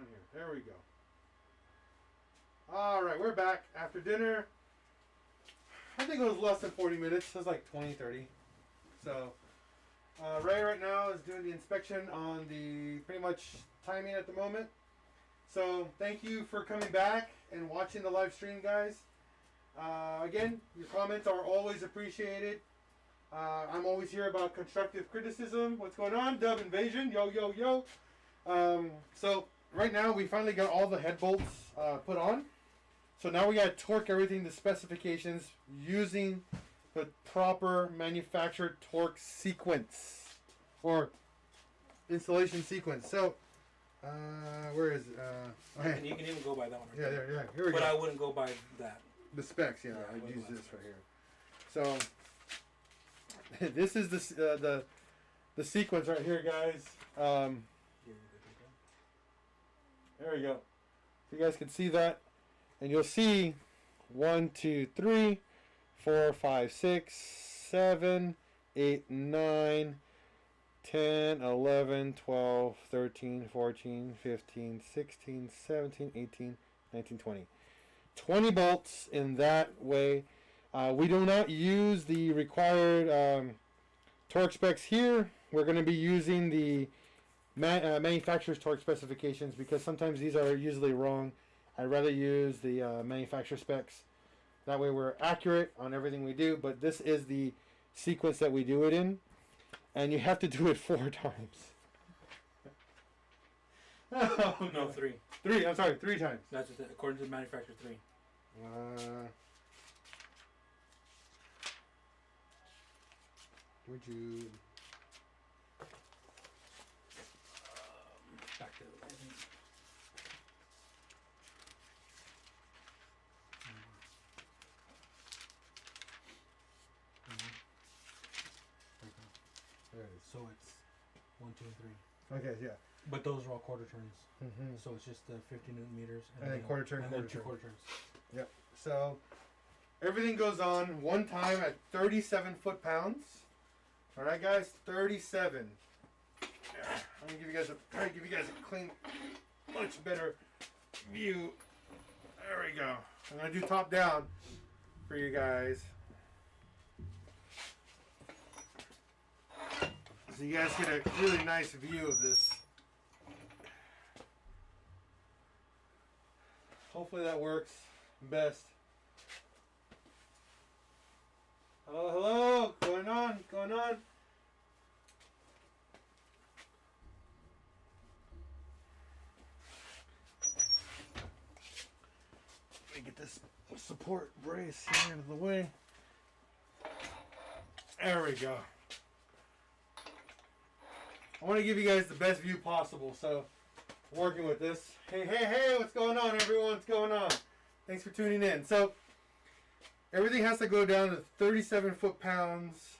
on here? There we go. All right, we're back after dinner. I think it was less than 40 minutes. It was like 20, 30. So, Ray right now is doing the inspection on the pretty much timing at the moment. So, thank you for coming back and watching the live stream, guys. Again, your comments are always appreciated. I'm always here about constructive criticism. What's going on? Dub Invasion. Yo, yo, yo. So, right now, we finally got all the head bolts put on. So now we got to torque everything to specifications using the proper manufactured torque sequence or installation sequence. So, where is it? Okay. You can even go by that one. Right there. Here we go. But I wouldn't go by that. The specs, yeah. I'd use this right here. So, this is the sequence right here, guys. There we go. So you guys can see that. And you'll see 1, 2, 3, 4, 5, 6, 7, 8, 9, 10, 11, 12, 13, 14, 15, 16, 17, 18, 19, 20. 20 bolts in that way. We do not use the required torque specs here. We're going to be using the manufacturer's torque specifications because sometimes these are usually wrong. I'd rather use the manufacturer specs. That way we're accurate on everything we do, but this is the sequence that we do it in. And you have to do it 4 times. Oh, no, 3. 3, I'm sorry, 3 times. That's just according to the manufacturer, 3. Would you... Back to the There it is. So it's 1, 2, and 3. Okay, yeah. But those are all quarter turns. Mm-hmm. So it's just 50 newton meters. And then quarter turn, and then 2 quarter turns. Yep. So everything goes on one time at 37 foot-pounds. All right, guys, 37. I'm gonna give you guys a clean, much better view. There we go. I'm gonna do top down for you guys, so you guys get a really nice view of this. Hopefully that works best. Hello, hello. Going on, going on. Let me get this support brace here out of the way. There we go. I want to give you guys the best view possible, so working with this. Hey, hey, hey, what's going on, everyone? What's going on? Thanks for tuning in. So, everything has to go down to 37 foot-pounds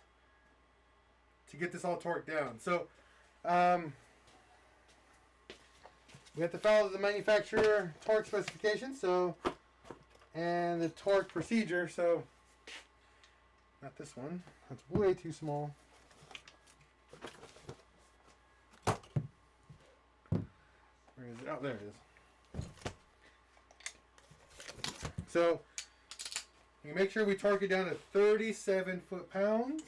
to get this all torqued down. So, we have to follow the manufacturer torque specification, so, and the torque procedure. So, not this one. That's way too small. Where is it? Oh, there it is. So, you make sure we torque it down to 37 foot-pounds.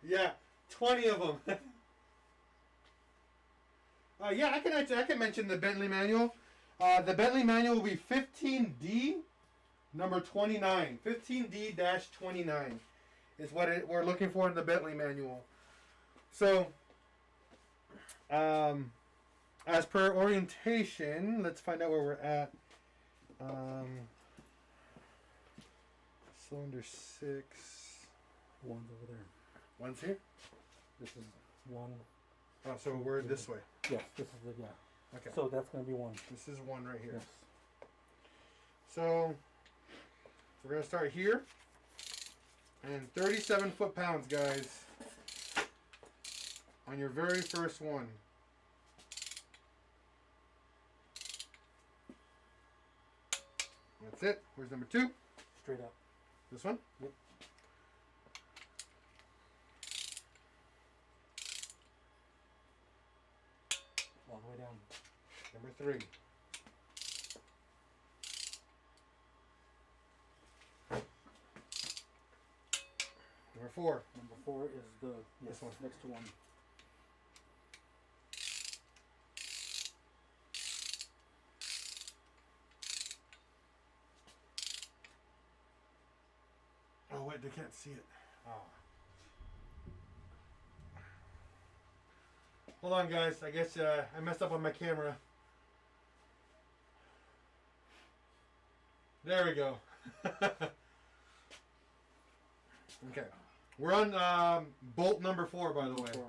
Yeah, 20 of them. Yeah, I can mention the Bentley manual. The Bentley manual will be 15D, number 29. 15D-29 is what we're looking for in the Bentley manual. So, as per orientation, let's find out where we're at. Cylinder 6. One's over there. One's here? This is 1. Oh, so we're this way. Yes, this is the, yeah. Okay. So that's going to be 1. This is 1 right here. Yes. So we're going to start here. And 37 foot-pounds, guys, on your very first one. That's it. Where's number 2? Straight up. This one? Yep. All the way down. Number 3. Number 4. Number 4 is the This one. next to 1. Oh wait, they can't see it. Oh. Hold on, guys. I guess I messed up on my camera. There we go. Okay. We're on bolt number 4, by the way. 4.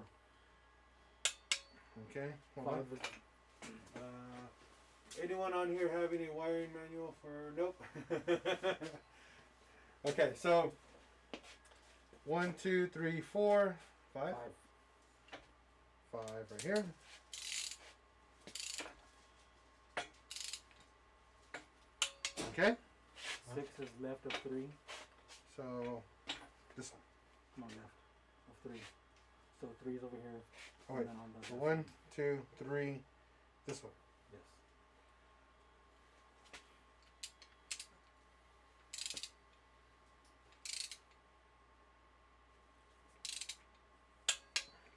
Okay. Hold 5 on. is Anyone on here have any wiring manual for? Nope. Okay, so 1, 2, 3, 4, 5. 5. 5 right here. Okay. 6 is left of 3. So this one. No, left of 3. So 3 is over here. Oh and wait. then on the So left. 1, 2, 3. This one. Yes.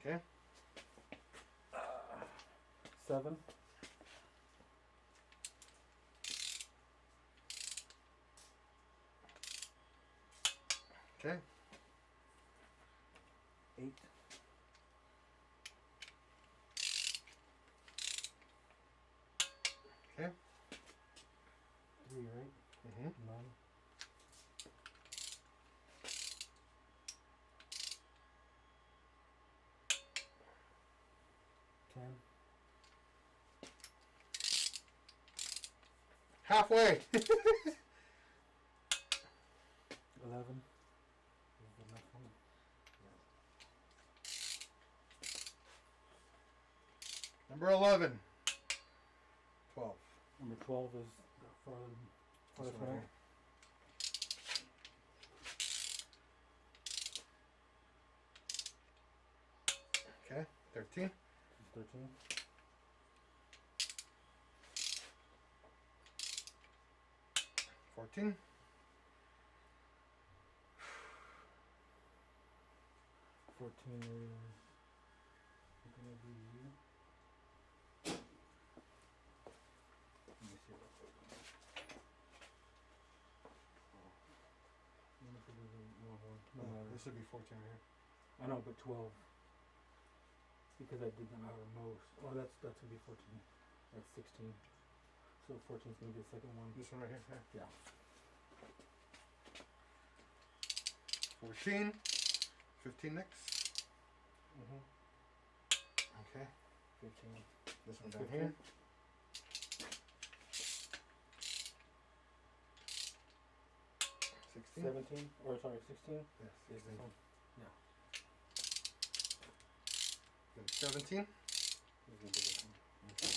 Okay. 7. Okay. 8. 3, right? Mm-hmm. 9. 10. Halfway. 11. Is the next one. Number 11. 12. Number 12 is the farthest one right. here. Okay. 13. 13. 14. 14 is gonna be. Let me see real quick. Let me see if there's one more. No matter. This would be 14 right here. I know, but 12. Because I did the outermost. Oh, that's gonna be 14. That's 16. So 14 is gonna be the second one. This one right here. Yeah. 14. 15 next. Mm-hmm. Okay. 15. This one down here. 16. 17. Or sorry, 16. Yes. Is this 16. one? Yeah. Then 17. This is gonna be this one. Okay.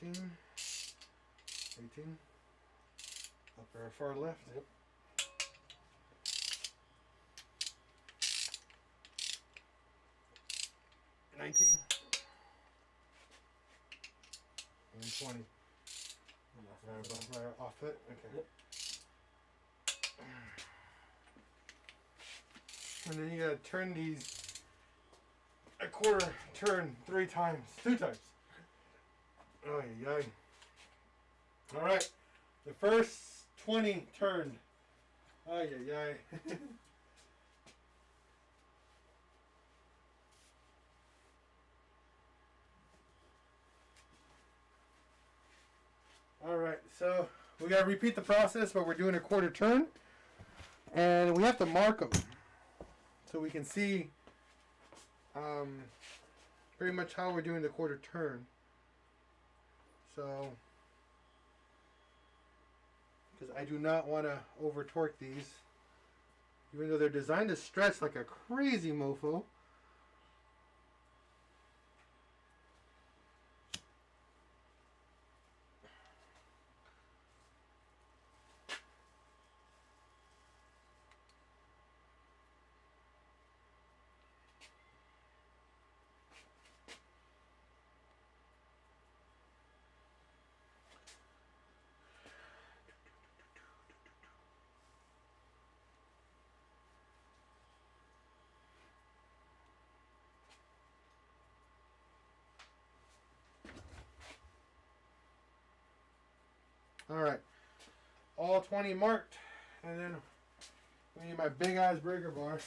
17. 18. Upper far left. Yep. 19. And 20. Right off it. Okay. Yep. And then you gotta turn these a quarter turn 3 times. 2 times. Oh yeah. Alright. The first 20 turned. Oh yeah. Alright, so we gotta repeat the process, but we're doing a quarter turn. And we have to mark them so we can see pretty much how we're doing the quarter turn. So, because I do not want to over torque these, even though they're designed to stretch like a crazy mofo. Alright. All 20 marked. And then we need my big ass breaker bar.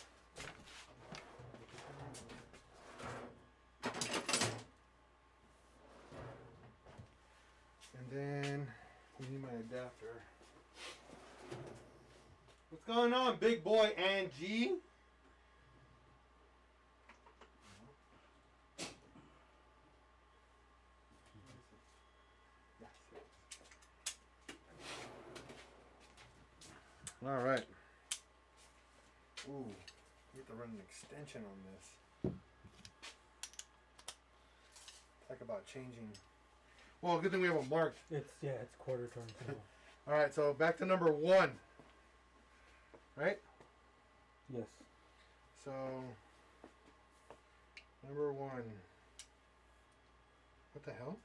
And then we need my adapter. What's going on, big boy Angie? All right. Ooh, you have to run an extension on this. Talk about changing. Well, good thing we have a mark. It's quarter turn. So. All right, so back to number 1. Right? Yes. So number 1. What the hell?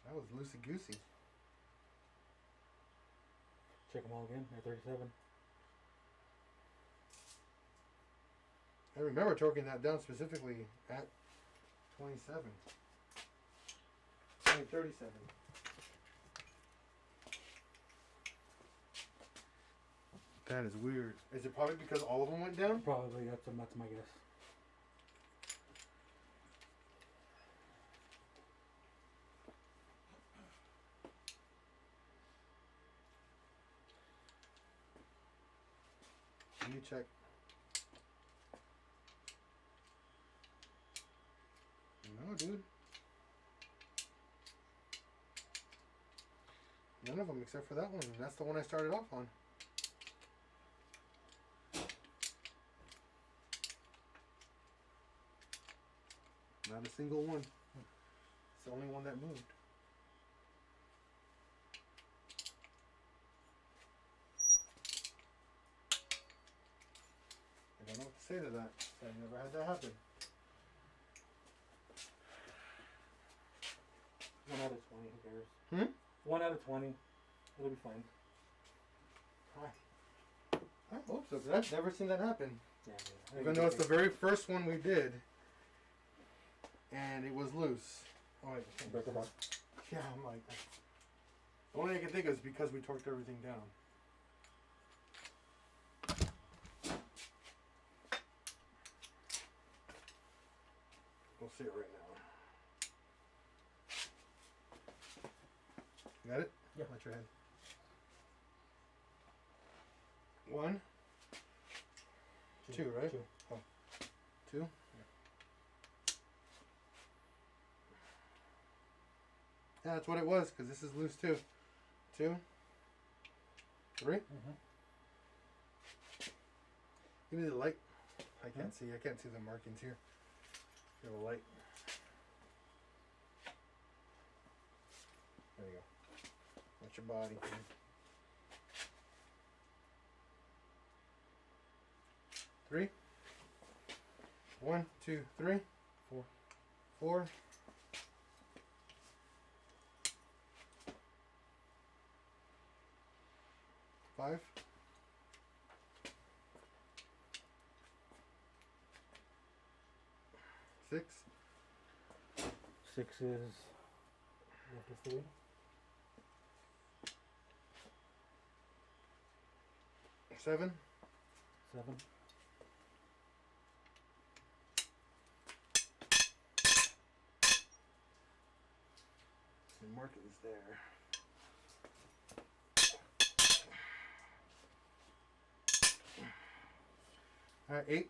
That was loosey goosey. Check them all again. They're 37. I remember torquing that down specifically at 27. 37. That is weird. Is it probably because all of them went down? Probably. That's my guess. Let me check. No, dude. None of them except for that one. That's the one I started off on. Not a single one. It's the only one that moved. I don't know what to say to that. I've never had that happen. 1 out of 20. Who cares? 1 out of 20. It'll be fine. I hope so, because I've never seen that happen. Yeah. Even though it's the very first one we did, and it was loose. Oh, wait, Breaker bar. yeah, I'm like, the only thing I can think of is because we torqued everything down. We'll see it right now. Got it? Yeah. Let your head. 1, 2, right? 2. Oh. 2? Yeah, that's what it was, because this is loose too. 2, 3. Give me the light. I can't see. I can't see the markings here. You have a light. There you go. Watch your body. 3. 1, 2, 3. 4. 4. 5. 6. 6 is left of 3. 7. 7. The market is there. All right, 8.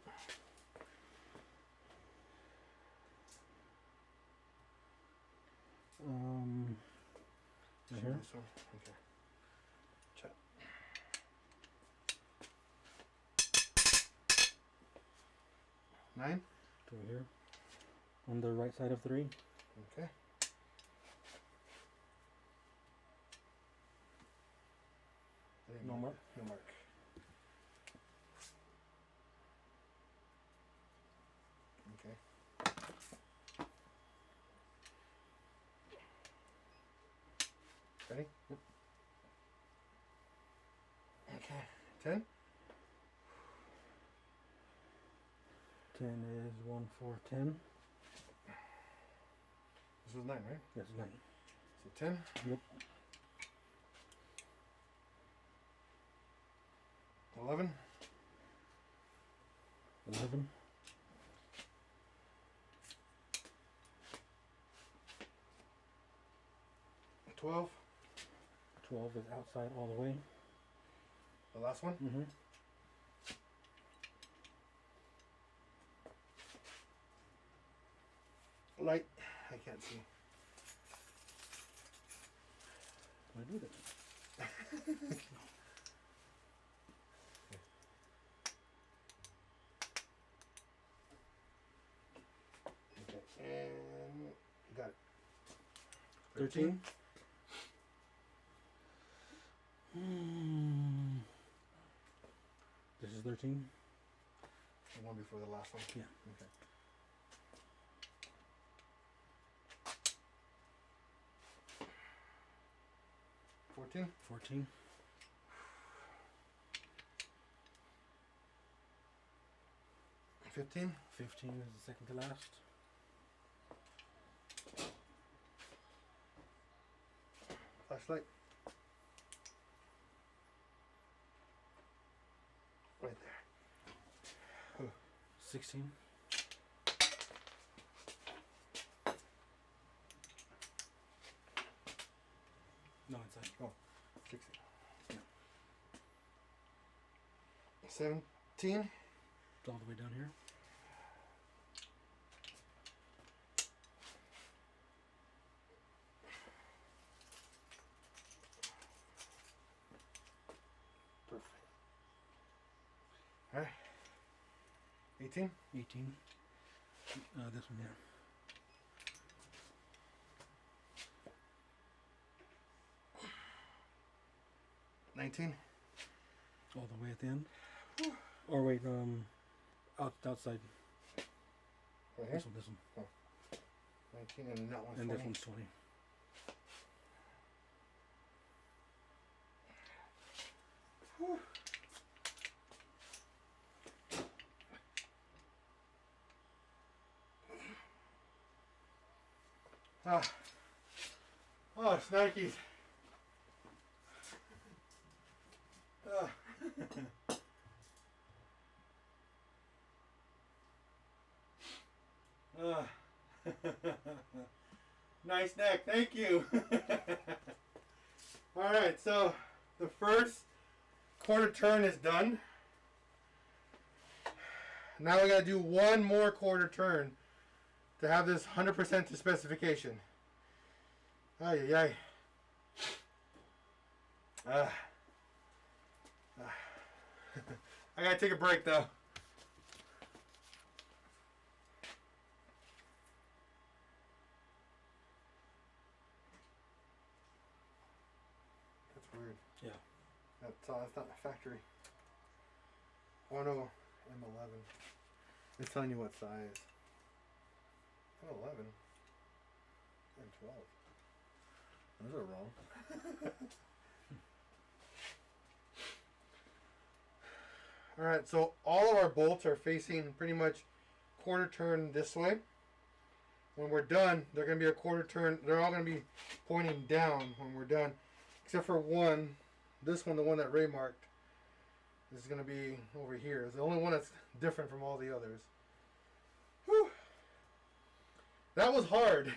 Right here. This one. Okay. Check. 9. Over here. On the right side of 3. Okay. No mark? No mark. Okay. Ready? Yep. Okay. 10? 10 is 1, 4, 10. This was 9, right? Yes, 9. So 10. Yep. 11. 11. 12. 12 is outside all the way. The last one. Mm-hmm. Light. I can't see. I did it. Okay. And got it. 13. This is 13. The one before the last one. Yeah. Okay. 14. 14. 15. 15 is the second to last. Flashlight. Right there. 16. No, inside. Oh, 16. Yeah. 17. It's all the way down here. 18. 18. This one here. 19. All the way at the end. Or wait, outside. Right here. This one. 19 and that one's And 20. this one's 20. Ah. Oh, Snarkies. Ah. Ah. Nice neck, thank you. Alright, so the first quarter turn is done. Now we gotta do one more quarter turn to have this 100% to specification. Ay, ay, ay. I gotta take a break though. That's weird. Yeah. That's not the factory. Oh no, M11. It's telling you what size. M11. M12. Those are wrong. Alright, so all of our bolts are facing pretty much quarter turn this way. When we're done, they're going to be a quarter turn. They're all going to be pointing down when we're done. Except for one. This one, the one that Ray marked, is going to be over here. It's the only one that's different from all the others. Whew. That was hard.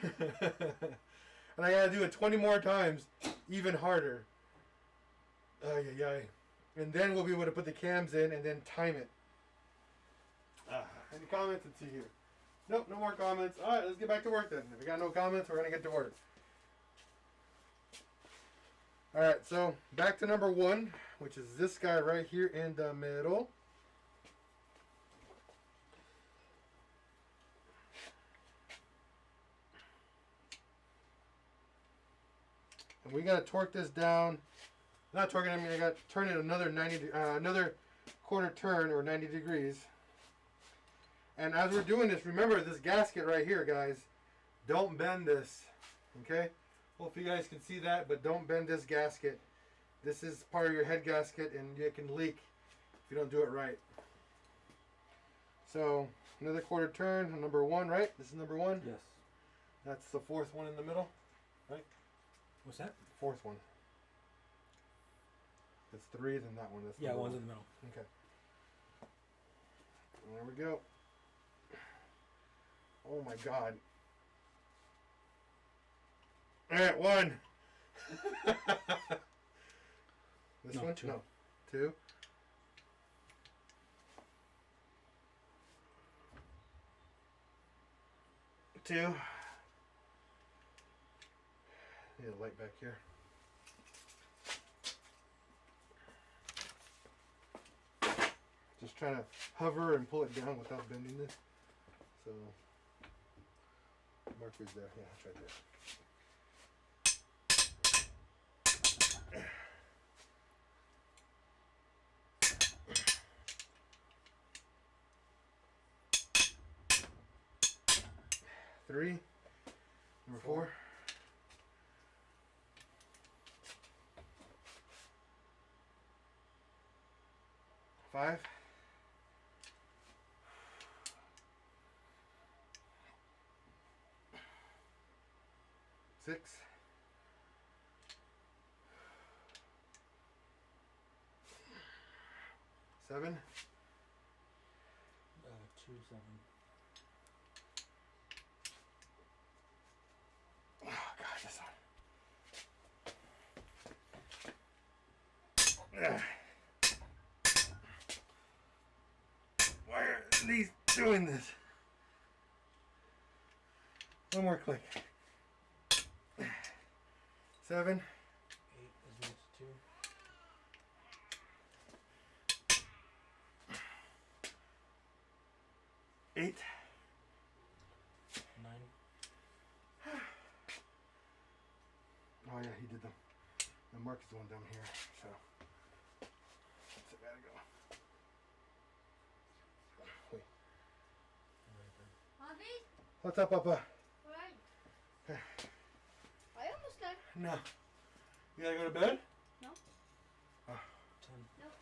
And I got to do it 20 more times, even harder. Ay, ay, ay. And then we'll be able to put the cams in and then time it. Any comments? Let's see here. Nope, no more comments. Alright, let's get back to work then. If we got no comments, we're going to get to work. Alright, so back to number one, which is this guy right here in the middle. And we got to torque this down. Not torque it, I mean I got to turn it another quarter turn or 90 degrees. And as we're doing this, remember this gasket right here, guys. Don't bend this, okay? Hope you guys can see that, but don't bend this gasket. This is part of your head gasket, and it can leak if you don't do it right. So another quarter turn, number one, right? This is number one. Yes. That's the fourth one in the middle, right? What's that? Fourth one. It's 3, then that one. That's Yeah, number one's 1. in the middle. Okay. There we go. Oh my God. Alright, 1. This No, one? 2. No. 2. Two. Need a light back here. Just trying to hover and pull it down without bending this. So, marker's there. Yeah, it's right there. Three. Number 4. 5. 6. 7. 2, 7. Oh God, this one. Why are these doing this? One more click. 7. 8 is next to 2. 8. 9. Oh yeah, he did them. The mark is the one down here, so I gotta go. Wait. Mommy? What's up, Papa? Right. I almost done. No. You gotta go to bed? No. 10. Nope.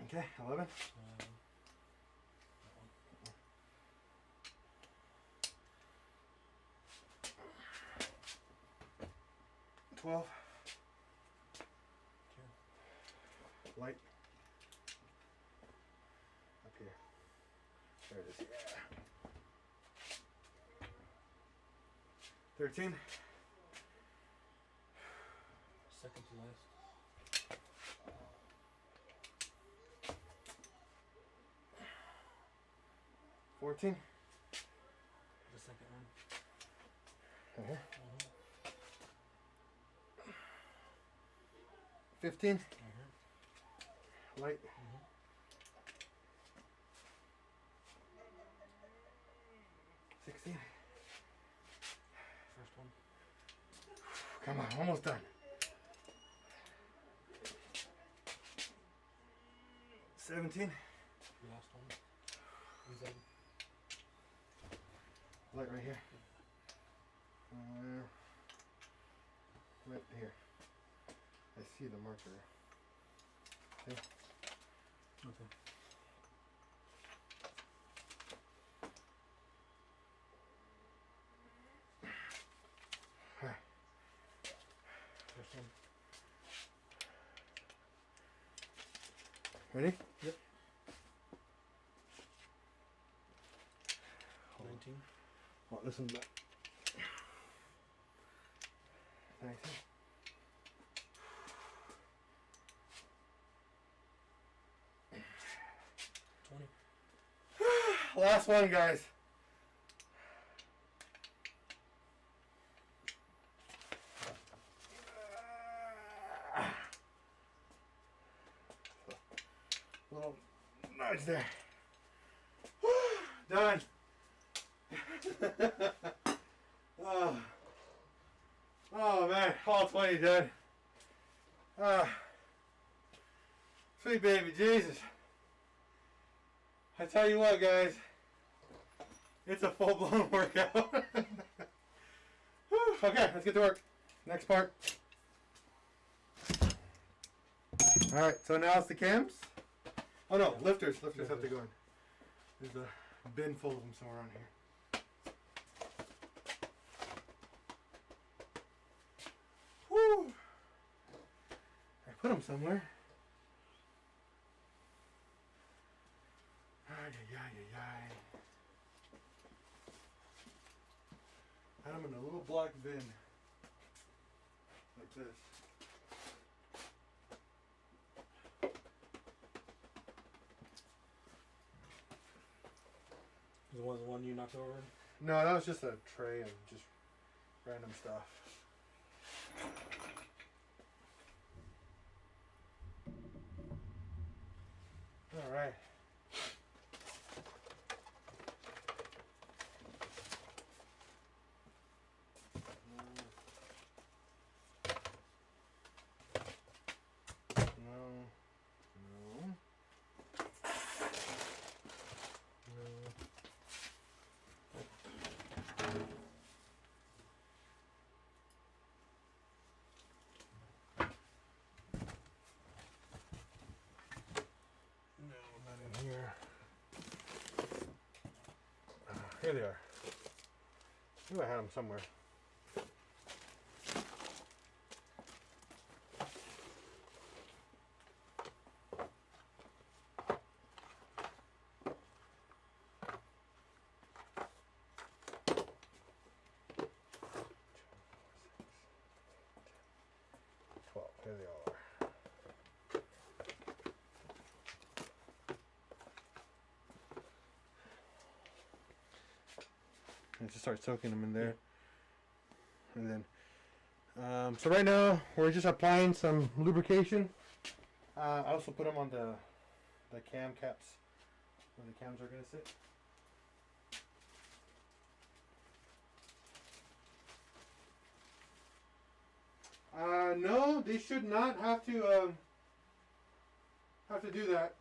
Okay, 11. 12. Light. Up here. There it is. Yeah. 13. Second to last. 14. The second one. Uh-huh. 15. 15. Light. 16. First one. Come on, almost done. 17. Last one. Is Light right here. Right here. I see the marker. See? okay. First one. Ready? Yep. 19. Oh, this one's back. 19. 20. Last one, guys. Little nudge there. Done. Oh man, all 20 done. Sweet baby Jesus. I tell you what, guys, it's a full-blown workout. Okay, let's get to work. Next part. Alright, so now it's the cams. Oh no, lifters. Lifters have to go in. There's a bin full of them somewhere around here. Woo! I put them somewhere. Ay, ay, ay, ay, ay. I had them in a little black bin. Like this. Was the one you knocked over? No, that was just a tray of just random stuff. All right. Here. Here they are. I knew I had them somewhere. Here they are. And just start soaking them in there. And then, so right now we're just applying some lubrication. I also put them on the cam caps where the cams are going to sit. No, they should not have to do that.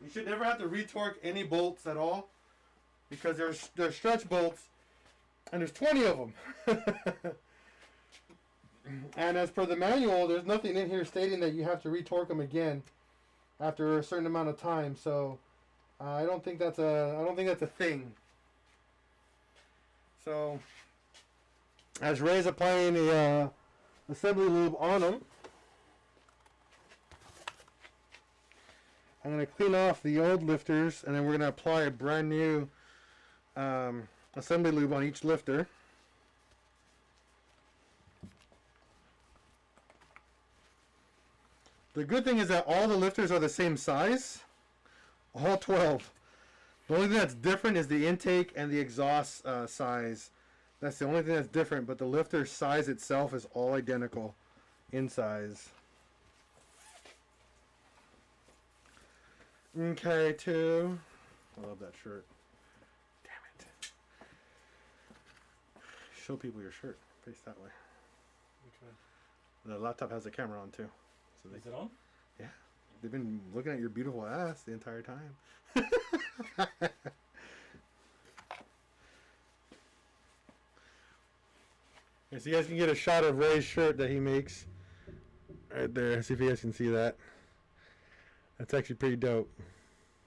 You should never have to retorque any bolts at all because they're stretch bolts and there's 20 of them. And as per the manual, there's nothing in here stating that you have to retorque them again after a certain amount of time. So I don't think that's a thing. So as Ray's applying the assembly lube on them, I'm going to clean off the old lifters, and then we're going to apply a brand new assembly lube on each lifter. The good thing is that all the lifters are the same size, all 12. The only thing that's different is the intake and the exhaust size. That's the only thing that's different, but the lifter size itself is all identical in size. Okay, two. I love that shirt. Damn it. Show people your shirt. Face that way. Which one? The laptop has the camera on too. So Is it on? Yeah. They've been looking at your beautiful ass the entire time. Okay, so you guys can get a shot of Ray's shirt that he makes. Right there. See if you guys can see that. That's actually pretty dope.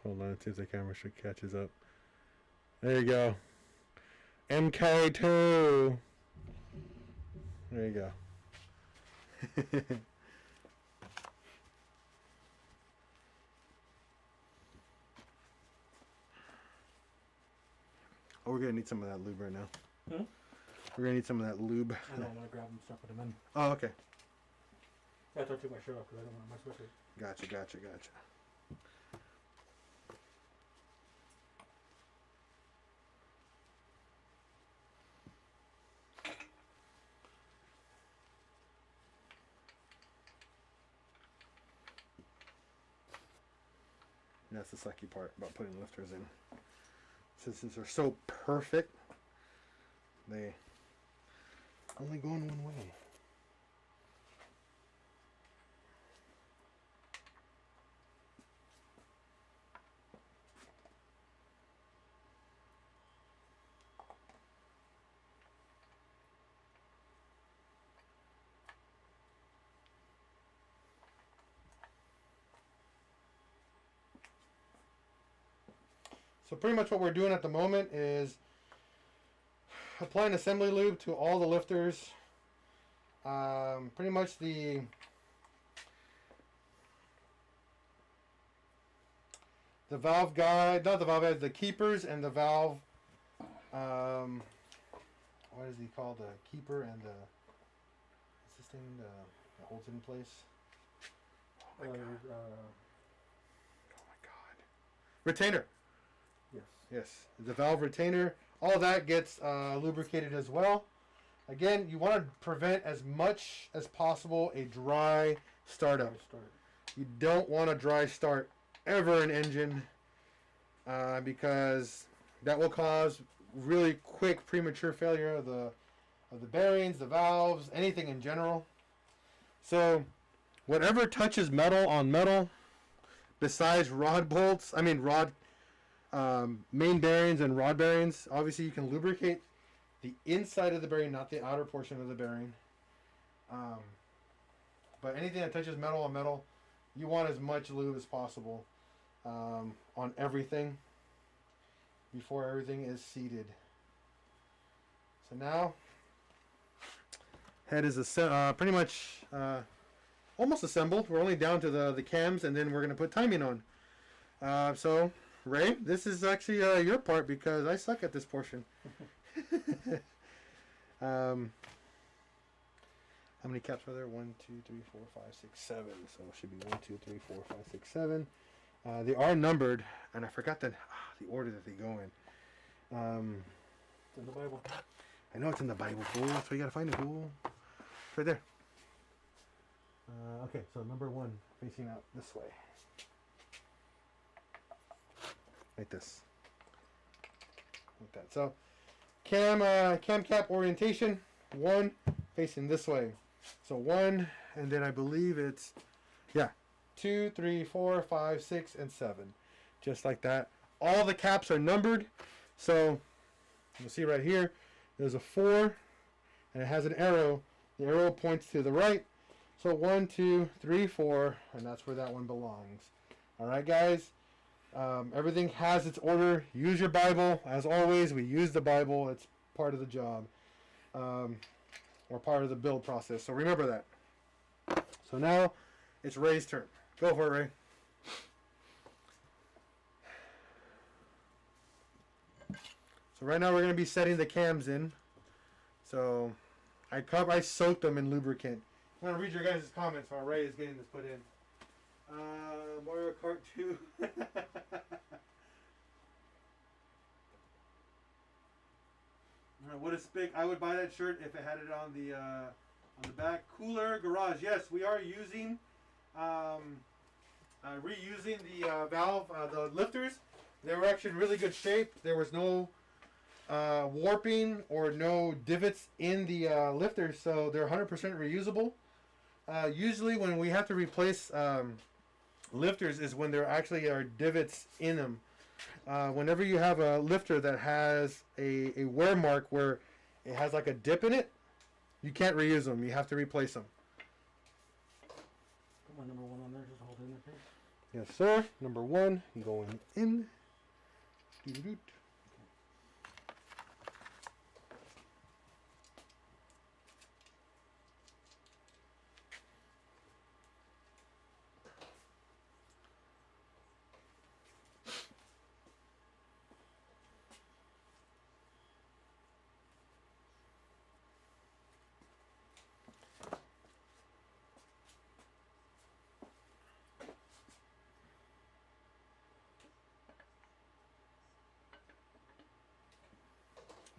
Hold on, let's see if the camera should catches up. There you go. MK2. There you go. Oh, we're gonna need some of that lube right now. Hmm? We're gonna need some of that lube. I don't want to grab them, stuff, put them in. Oh, okay. I have to take my shirt off because I don't want my sweatshirt. Gotcha. And that's the sucky part about putting lifters in. Since they're so perfect, they only go in one way. So pretty much what we're doing at the moment is applying assembly lube to all the lifters. Pretty much the valve guide, not the valve guide, the keepers and the valve. What is he called? The keeper and the. What's this thing that holds it in place? Oh my god! Oh my god! Retainer. Yes. Yes, the valve retainer. All that gets lubricated as well. Again, you want to prevent as much as possible a dry startup. You don't want a dry start ever an engine because that will cause really quick premature failure of the bearings, the valves, anything in general. So whatever touches metal on metal besides rod bolts, main bearings and rod bearings, obviously you can lubricate the inside of the bearing, not the outer portion of the bearing. But anything that touches metal on metal, you want as much lube as possible on everything before everything is seated. So now, head is pretty much almost assembled. We're only down to the cams, and then we're going to put timing on. So, Ray, this is actually your part because I suck at this portion. How many caps are there? 1, 2, 3, 4, 5, 6, 7. So it should be 1, 2, 3, 4, 5, 6, 7. They are numbered, and I forgot the order that they go in. It's in the Bible. I know it's in the Bible, fool. That's why you gotta find it, fool. It's right there. Okay, so number 1 facing out this way. Like this. Like that. So cam cap orientation 1 facing this way. So 1, and then I believe it's 2, 3, 4, 5, 6, and 7. Just like that. All the caps are numbered. So you'll see right here, there's a 4, and it has an arrow. The arrow points to the right. So 1, 2, 3, 4, and that's where that one belongs. All right, guys. Everything has its order. Use your Bible. As always, we use the Bible. It's part of the job. Or part of the build process. So remember that. So now it's Ray's turn. Go for it, Ray. So right now we're going to be setting the cams in. So I soaked them in lubricant. I'm going to read your guys' comments while Ray is getting this put in. Mario Kart 2. What a spick. I would buy that shirt if it had it on the back. Cooler Garage. Yes, we are using reusing the valve, the lifters. They were actually in really good shape. There was no warping or no divots in the lifters, so they're 100% reusable. Usually when we have to replace lifters is when there actually are divots in them. Whenever you have a lifter that has a wear mark where it has like a dip in it, you can't reuse them. You have to replace them. Put my number 1 on there, just hold it in there, please. Yes, sir. Number 1 going in. Doo-doo-doo.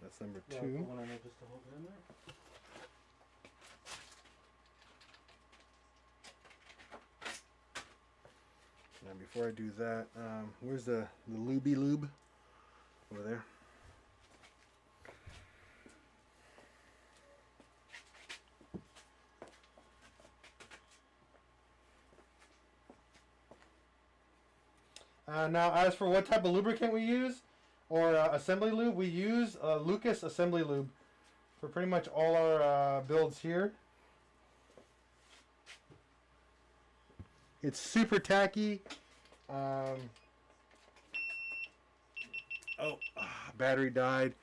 That's number 2. Yeah, put one on there just to hold it in there. Now before I do that, where's the lubey lube? Over there. Now as for what type of lubricant we use, or assembly lube, we use Lucas assembly lube for pretty much all our builds here. It's super tacky. Oh, battery died.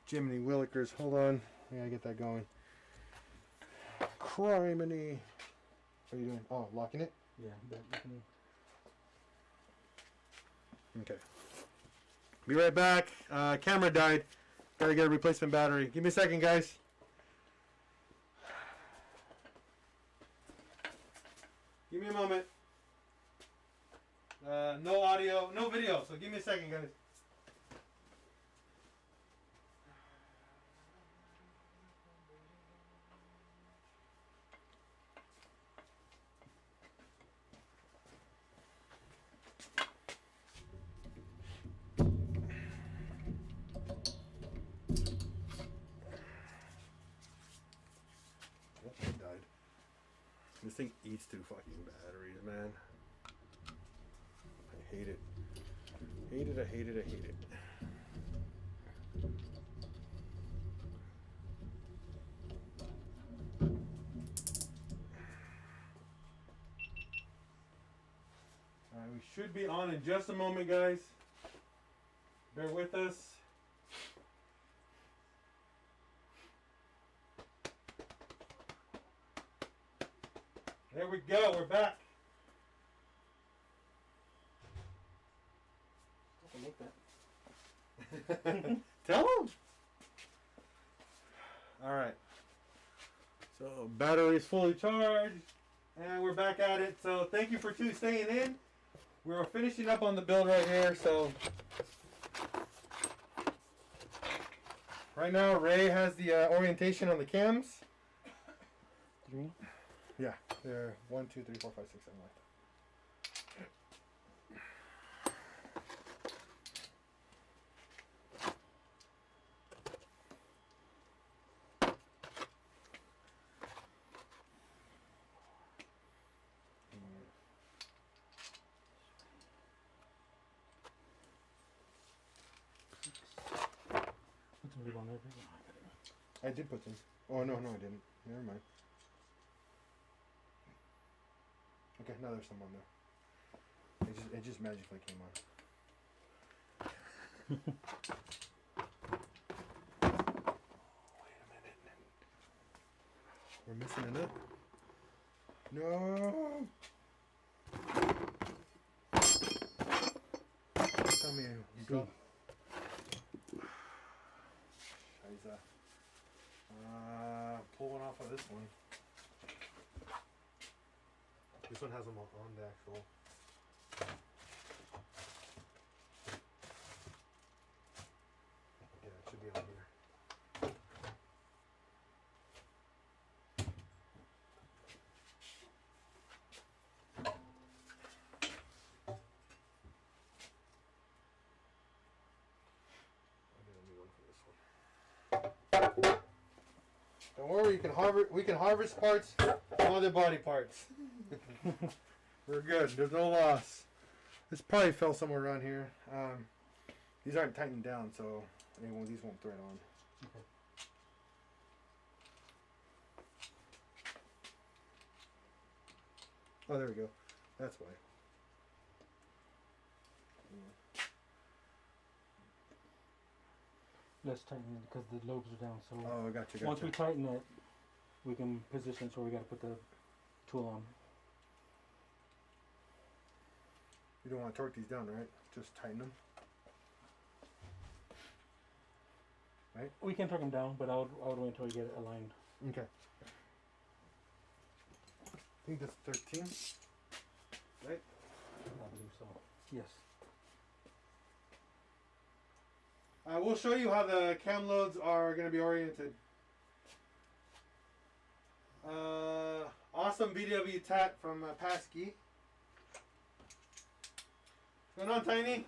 Jiminy Willikers. Hold on. I gotta get that going. Criminy. What are you doing? Oh, locking it? Yeah, but you can. Okay. Be right back. Camera died. Gotta get a replacement battery. Give me a second, guys. Give me a moment. No audio, no video, so give me a second, guys. Oh, it died. This thing eats through fucking batteries, man. I hate it. Hate it, I hate it, I hate it. Alright, we should be on in just a moment, guys. Bear with us. There we go, we're back. Like that. Tell them. All right. So battery is fully charged, and we're back at it. So thank you for staying in. We're finishing up on the build right here. So right now Ray has the orientation on the cams. 3. Yeah, they're 1, 2, 3, 4, 5, 6, 7, like that. Put some lube on there. I did put some. Oh no, I didn't. Never mind. Okay, now there's some on there. It just magically came on. Wait a minute. We're missing a nut. No. Tell me you got. Scheiße. Pull one off of this one. This one has them on the actual. Yeah, it should be on here. I'll get a new one for this one. Don't worry, we can harvest parts from other body parts. We're good. There's no loss. This probably fell somewhere around here. These aren't tightened down, so these won't thread on. Okay. Oh, there we go. That's why. Let's tighten it because the lobes are down. So Oh, gotcha. once we tighten it, we can position it so we got to put the tool on. You don't want to torque these down, right? Just tighten them. Right? We can torque them down, but I would wait until we get it aligned. Okay. I think that's 13. Right? I believe so. Yes. We'll show you how the cam loads are going to be oriented. Awesome BW tat from Pasky. What's going on, Tiny?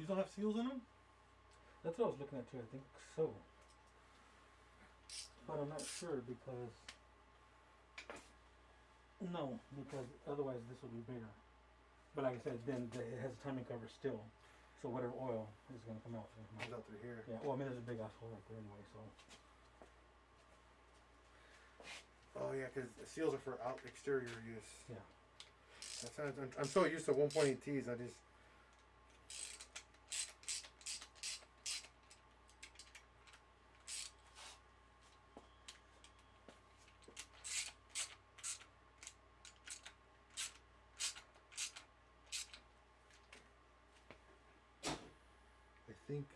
These don't have seals in them? That's what I was looking at too. I think so, but I'm not sure because otherwise this will be bigger. But like I said, then it has a timing cover still, so whatever oil is gonna come out. Comes out through here. Yeah. Well, I mean, there's a big asshole right there anyway, so. Oh yeah, because seals are for out exterior use. Yeah. That sounds. I'm so used to 1.8 T's. I just. I think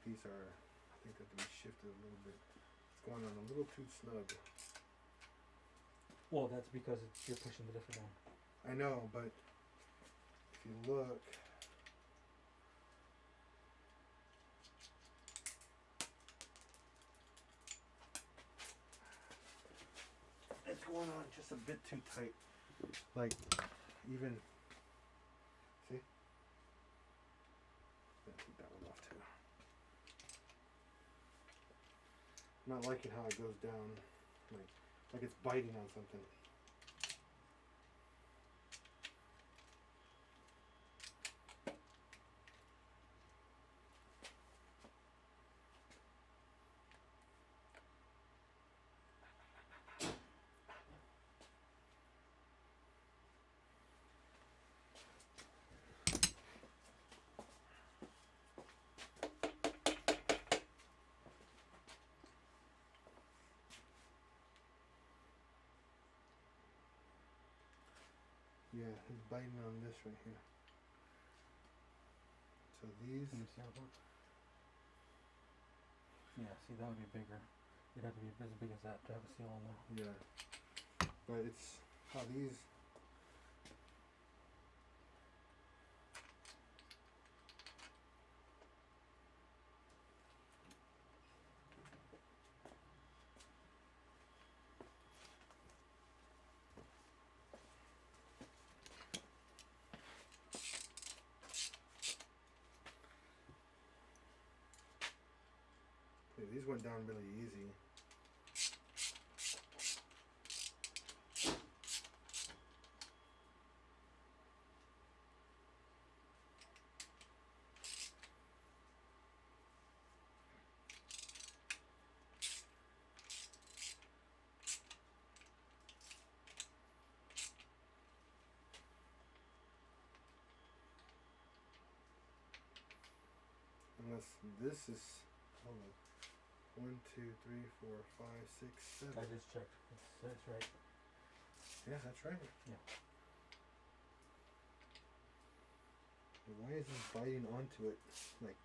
these are. I think they have to be shifted a little bit. It's going on a little too snug. Well, that's because you're pushing the lifter down. I know, but if you look, it's going on just a bit too tight. Like, even, see? Yeah, take that one off too. I'm not liking how it goes down, like it's biting on something. Yeah, it's biting on this right here. So these. Can you see how it works? Yeah, see, that would be bigger. It'd have to be as big as that to have a seal on there. Yeah. But it's how these. Yeah, these went down really easy. Unless this is, hold on. 1, 2, 3, 4, 5, 6, 7. I just checked. It's right. Yeah, that's right. Yeah. Why is this biting onto it like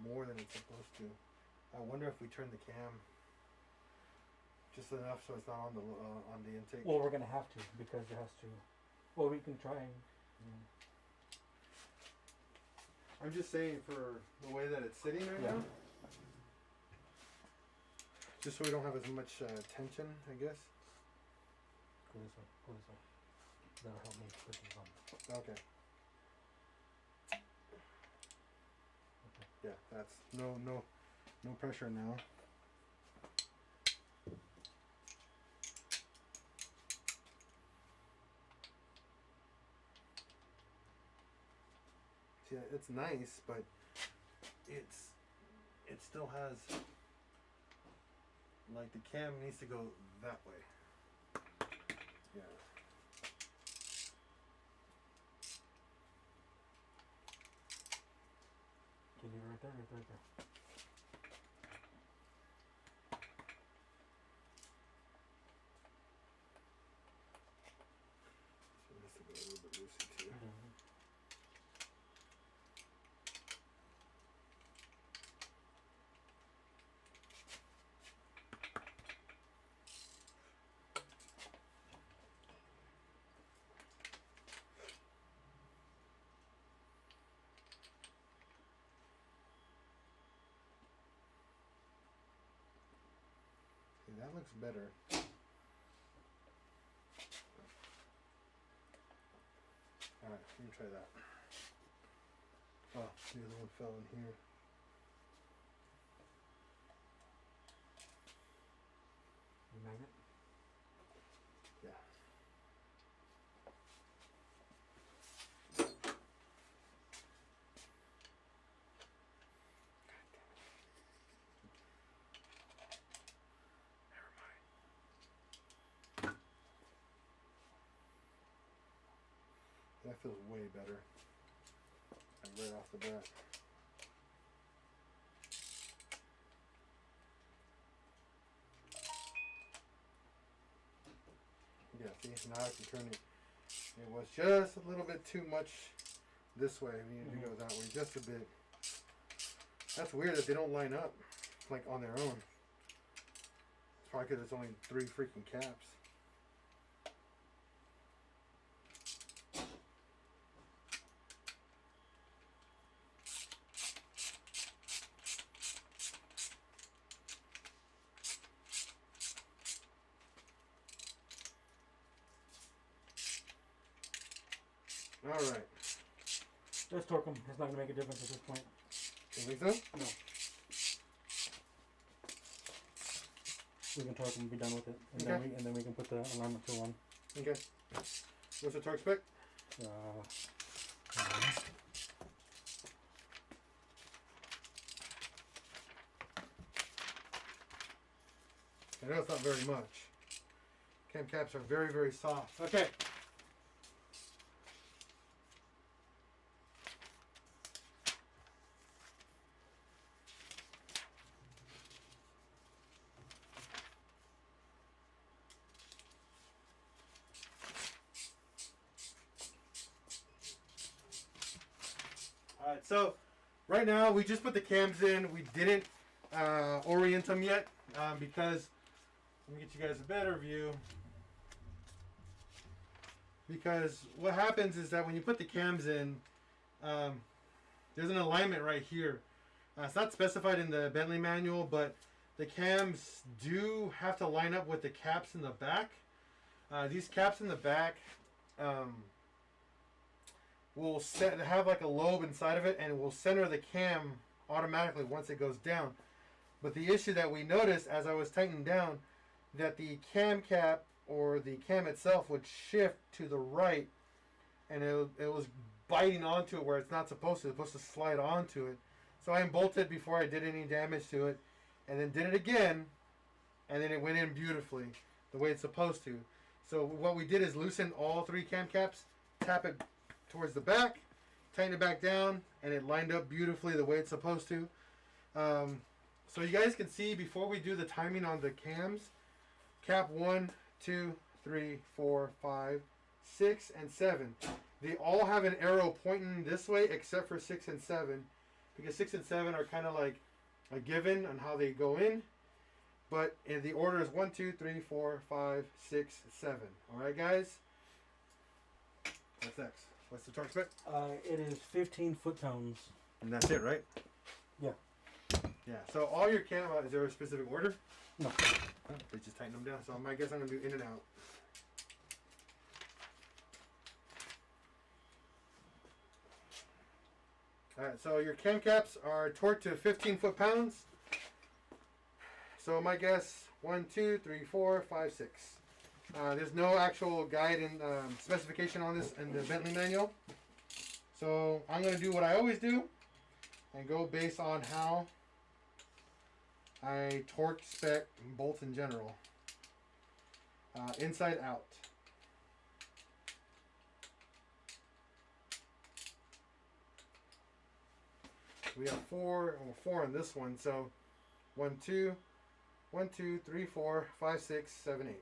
more than it's supposed to? I wonder if we turn the cam just enough so it's not on the intake. Well, we're gonna have to because it has to. Well, we can try. I'm just saying for the way that it's sitting right Yeah. now. Just so we don't have as much tension, I guess. Go this way. Go this way. That'll help me put these on. Okay. Yeah, that's no pressure now. Yeah, it's nice, but it still has, like, the cam needs to go that way. Yeah. Can you right there, right there. So it has to go a little bit loosey too. Okay, that looks better. Alright, let me try that. Oh, the other one fell in here. Magnet. Yeah. That feels way better. Like right off the bat. Yeah, see, now I can turn it. It was just a little bit too much this way. We need to go that way just a bit. That's weird that they don't line up like on their own. It's probably because it's only 3 freaking caps. Alright. Just torque them. It's not going to make a difference at this point. You think so? No. We can torque them and be done with it. And, Okay. then we can put the alignment tool on. Okay. What's the torque spec? I know it's not very much. Cam caps are very, very soft. Okay. Alright, so right now we just put the cams in. We didn't orient them yet because, let me get you guys a better view. Because what happens is that when you put the cams in, there's an alignment right here. It's not specified in the Bentley manual, but the cams do have to line up with the caps in the back. These caps in the back will have like a lobe inside of it, and it will center the cam automatically once it goes down. But the issue that we noticed as I was tightening down, that the cam cap or the cam itself would shift to the right, and it was biting onto it where it's not supposed to. It's supposed to slide onto it. So I unbolted before I did any damage to it, and then did it again, and then it went in beautifully the way it's supposed to. So what we did is loosen all 3 cam caps, tap it towards the back, tighten it back down, and it lined up beautifully the way it's supposed to. So you guys can see before we do the timing on the cams, cap 1, 2, 3, 4, 5, 6, and 7. They all have an arrow pointing this way except for 6 and 7, because 6 and 7 are kind of like a given on how they go in. But in the order is 1, 2, 3, 4, 5, 6, 7. Alright guys? What's next? What's the torque spec? It is 15 foot-pounds. And that's it, right? Yeah. Yeah. So all your cam, is there a specific order? No. Oh, they just tighten them down. So I guess I'm going to do in and out. Alright, so your cam caps are torqued to 15 foot-pounds. So my guess, 1, 2, 3, 4, 5, 6. There's no actual guide and specification on this in the Bentley manual. So I'm going to do what I always do and go based on how I torque, spec, bolts in general. Inside out. We have 4 on this one. So 1, 2, 3, 4, 5, 6, 7, 8.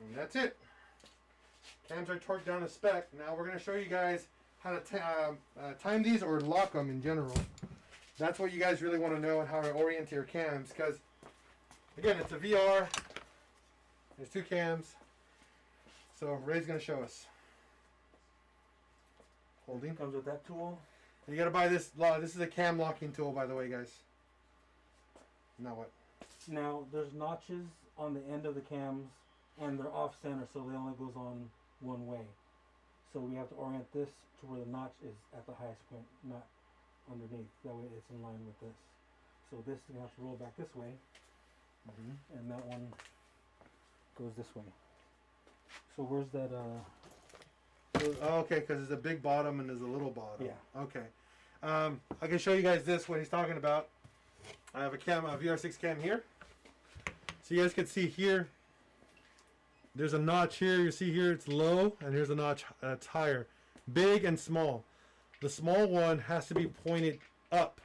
And that's it. Cams are torqued down to spec. Now we're going to show you guys how to time these or lock them in general. That's what you guys really want to know, and how to orient your cams. Because, again, it's a VR. There's 2 cams. So Ray's gonna show us. Holding. Comes with that tool. You gotta buy this. This is a cam locking tool, by the way, guys. Now what? Now there's notches on the end of the cams, and they're off center, so they only goes on one way. So we have to orient this to where the notch is at the highest point, not underneath. That way it's in line with this. So this is gonna have to roll back this way, and that one goes this way. So where's that? Oh, okay, because there's a big bottom and there's a little bottom. Yeah. Okay. I can show you guys this, what he's talking about. I have a VR6 cam here. So you guys can see here, there's a notch here. You see here it's low, and here's a notch that's higher. Big and small. The small one has to be pointed up.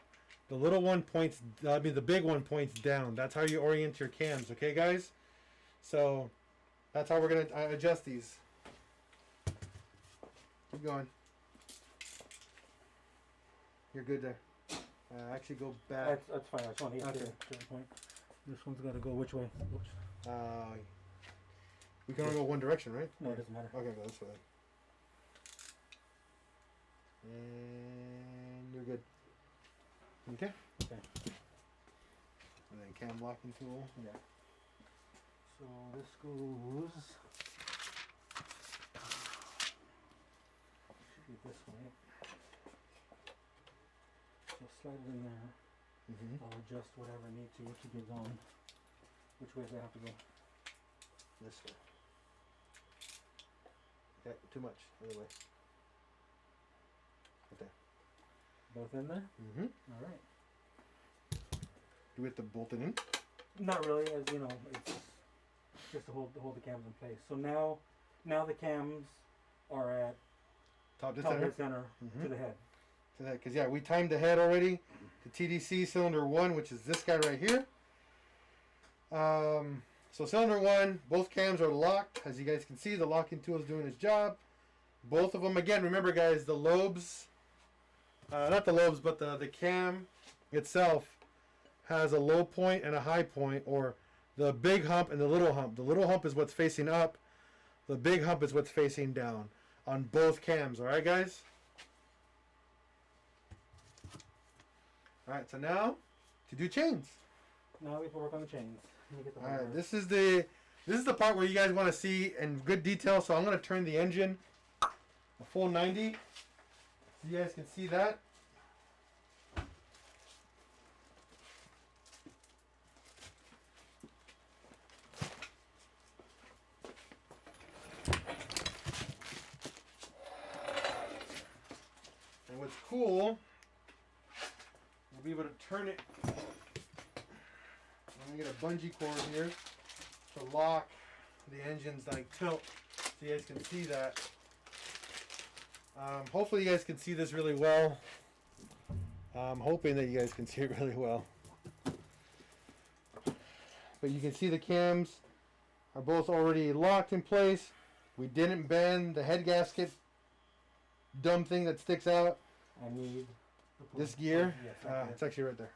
The little one points, the big one points down. That's how you orient your cams, okay guys? So that's how we're going to adjust these. Keep going. You're good there. Actually go back. That's fine. I just want to get to the point. This one's got to go which way? Oops. We can only go one direction, right? No, it doesn't matter. Okay, go this way. And you're good. Okay? Okay. And then cam locking tool. Yeah. So this goes... should be this way. So slide it in there. I'll adjust whatever I need to keep it on. Which way do I have to go? This way. Okay, too much. Other way. Right there. Both in there? All right. Do we have to bolt it in? Not really, as you know, it's just to hold the cams in place. So now the cams are at Top to top center? dead center to the head. To that, because yeah, we timed the head already to TDC cylinder 1, which is this guy right here. So cylinder 1, both cams are locked. As you guys can see, the locking tool is doing its job. Both of them, again, remember guys, the lobes, not the lobes, but the cam itself has a low point and a high point, or the big hump and the little hump. The little hump is what's facing up. The big hump is what's facing down on both cams. All right, guys? All right, so now to do chains. Now we can work on the chains. Let me get the All right, this is the part where you guys want to see in good detail. So I'm going to turn the engine a full 90 so you guys can see that. And what's cool, we'll be able to turn it. I'm gonna get a bungee cord here to lock the engine's like tilt, so you guys can see that. Hopefully you guys can see this really well. I'm hoping that you guys can see it really well. But you can see the cams are both already locked in place. We didn't bend the head gasket dumb thing that sticks out. I need This gear, yes, right it's actually right there.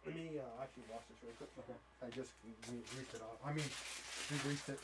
Let me actually wash this real quick. Okay. I just greased it off. I mean, re-greased it.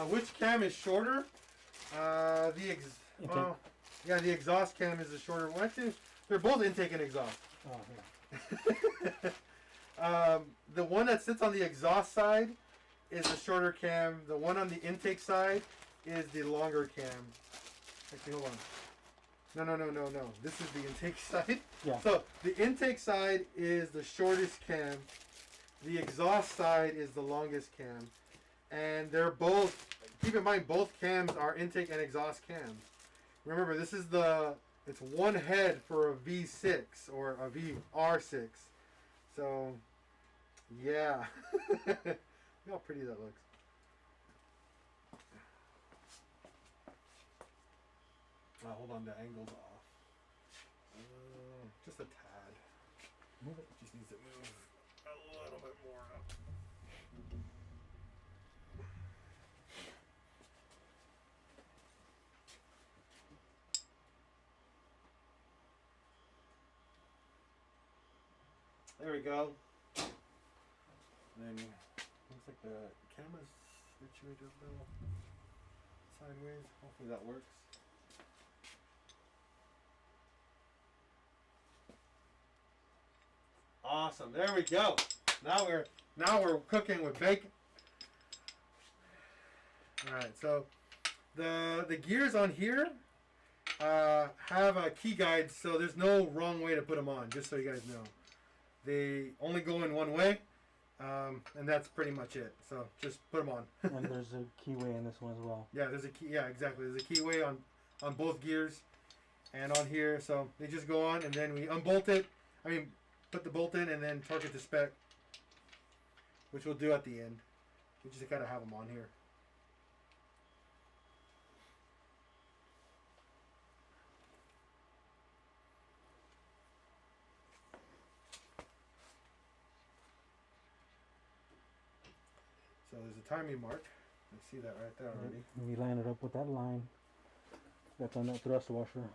Which cam is shorter? The exhaust cam is the shorter one. Actually, they're both intake and exhaust. Oh, yeah. The one that sits on the exhaust side is the shorter cam. The one on the intake side is the longer cam. Actually, hold on. No. This is the intake side. Yeah. So the intake side is the shortest cam. The exhaust side is the longest cam. And they're both, keep in mind, both cams are intake and exhaust cams. Remember, this is it's one head for a V6 or a VR6. So, yeah. Look how pretty that looks. Hold on, the angle's off. Just a tad. Move it. Just needs to move a little bit more up. There we go. And then looks like the camera's situated a little sideways. Hopefully that works. Awesome. There we go. Now we're cooking with bacon. All right. So the gears on here have a key guide, so there's no wrong way to put them on. Just so you guys know, they only go in one way, and that's pretty much it. So just put them on. And there's a keyway in this one as well. Yeah, there's a key. Yeah, exactly. There's a keyway on both gears, and on here. So they just go on, and then we unbolt it. Put the bolt in, and then torque it to spec, which we'll do at the end. We just gotta have them on here. So there's a timing mark. You see that right there already. And we line it up with that line that's on that thrust washer.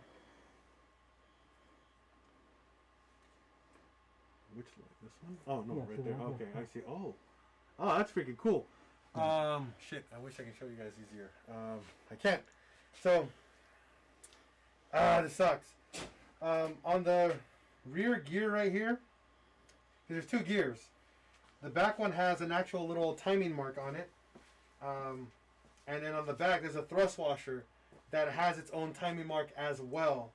Which line? This one? Oh no, Yeah, right see there. that one? Okay, Yeah. I see. Oh, that's freaking cool. Shit. I wish I could show you guys easier. I can't. So, this sucks. On the rear gear right here, there's two gears. The back one has an actual little timing mark on it. And then on the back, there's a thrust washer that has its own timing mark as well.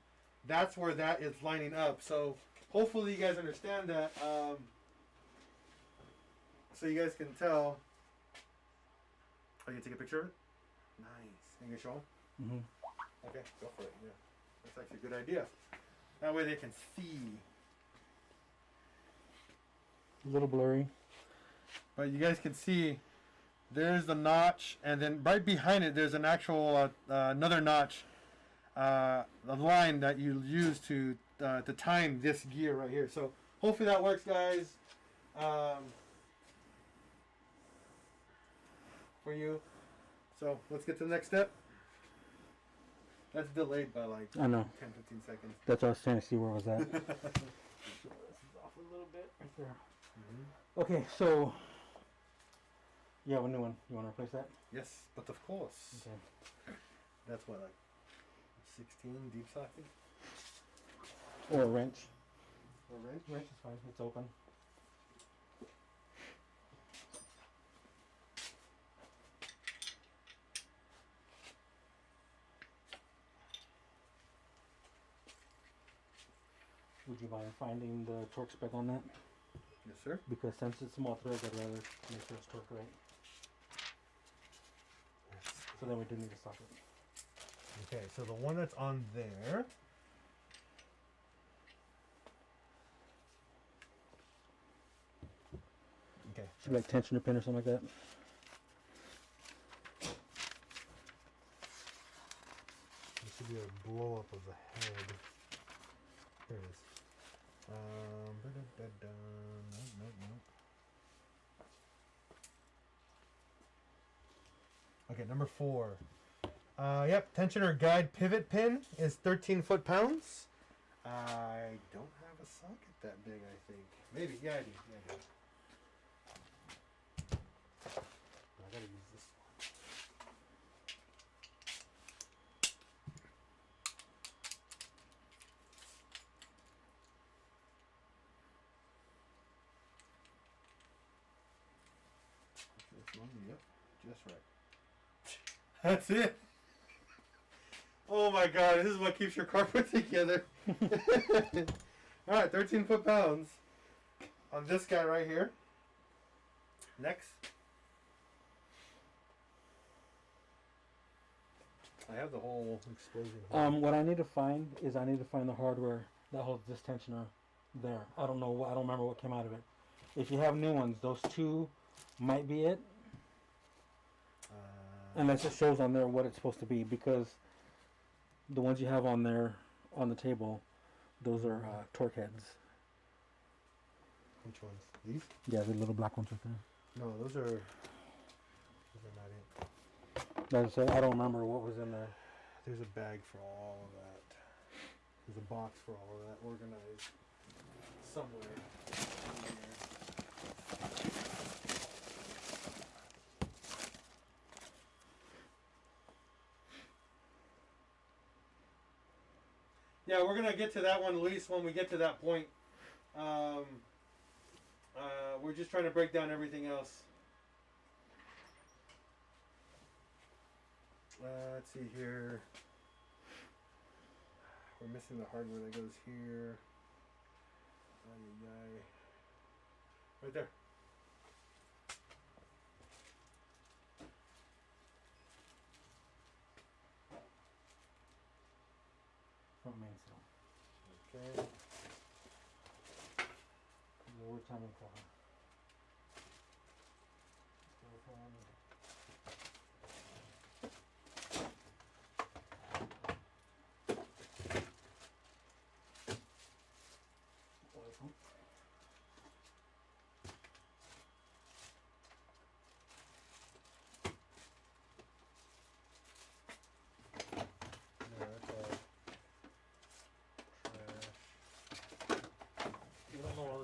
That's where that is lining up. So hopefully you guys understand that. So you guys can tell. Oh, you take a picture of it? Nice. You can show them? Mm-hmm. Okay, go for it. Yeah, that's actually a good idea. That way they can see. A little blurry. But you guys can see there's the notch, and then right behind it there's an actual another notch, a line that you use to time this gear right here. So hopefully that works, guys. For you. So let's get to the next step. That's delayed by like I know. 10-15 seconds. That's what I was trying to see where it was at. This is off a little bit right there. Mm-hmm. Okay, so you have a new one. You want to replace that? Yes, but of course. Okay. That's what, like 16 deep socket? Or a wrench. Or wrench? Wrench is fine. It's open. Would you mind finding the torque spec on that? Yes, sir. Because since it's small threads, I'd rather make sure it's torque right. So then we do need a socket. Okay, so the one that's on there. Okay. Should be like tensioner pin or something like that. This should be a blow up of the head. Here it is. Nope. Okay, number 4. Yep, tensioner guide pivot pin is 13 foot-pounds. I don't have a socket that big, I think. Maybe, yeah, I do. I gotta use this one. Yep, just right. That's it. Oh my god, this is what keeps your car put together. Alright, 13 foot-pounds on this guy right here. Next. I have the whole explosion. What I need to find is I need to find the hardware that holds this tensioner there. I don't know. I don't remember what came out of it. If you have new ones, those two might be it. Unless it shows on there what it's supposed to be, because the ones you have on there on the table, those are torque heads. Which ones? These? Yeah, the little black ones right there. No, those are not it. Like I said, I don't remember what was in there. There's a bag for all of that. There's a box for all of that organized somewhere. Yeah, we're gonna get to that one at least when we get to that point. We're just trying to break down everything else. Let's see here. We're missing the hardware that goes here. Right there. Front mainsail. Okay. Lower timing cover.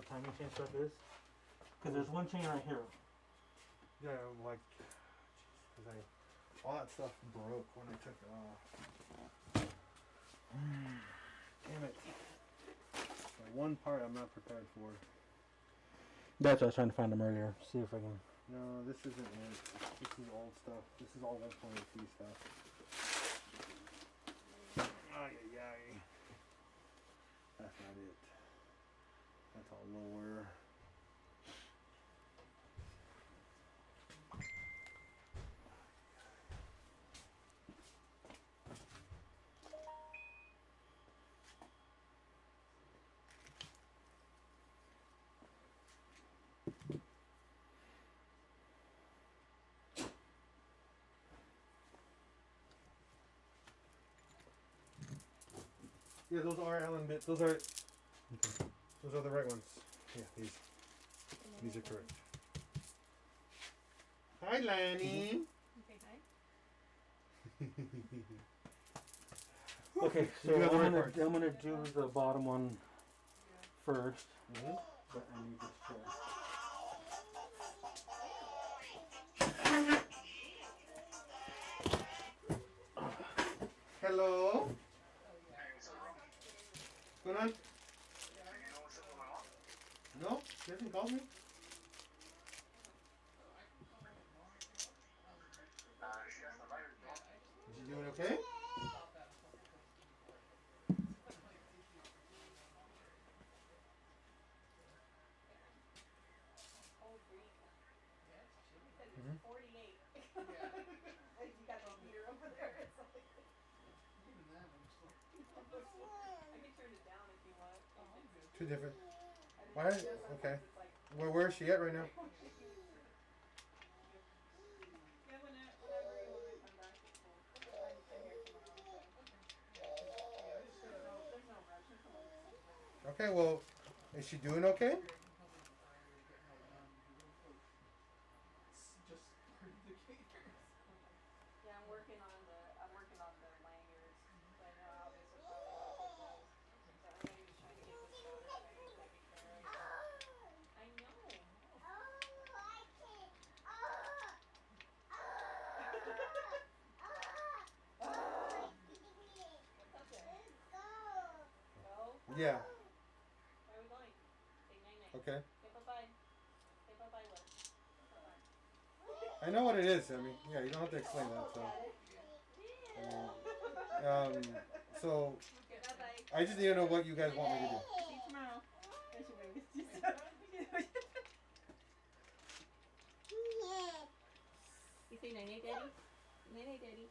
Timing chain stuff is? Because there's one chain right here. Yeah, like, because all that stuff broke when I took it off. Damn it. The one part I'm not prepared for. That's what I was trying to find them earlier. See if I can. No, this isn't it. This is old stuff. This is all 1.8T stuff. Ay, ay, ay. That's not it. That's all lower. Yeah, those are Allen bits. Those are the right ones. Yeah, these are correct. Hi, Lanny. Okay, so You have the right I'm parts. gonna do the bottom one first. Mm-hmm. But I need this chair. Hello. What's going on? No, she hasn't called me. Is she doing okay? Two different. Why? Okay. Where is she at right now? Okay. Well, is she doing okay? Yeah. Where are we going? Say night night. Okay. Say bye bye. Say bye bye, Will. Bye bye. I know what it is, Sammy. Yeah, you don't have to explain that. So Bye-bye. I just need to know what you guys want me to do. See you tomorrow. You say night-night, Daddy? Night-night, Daddy.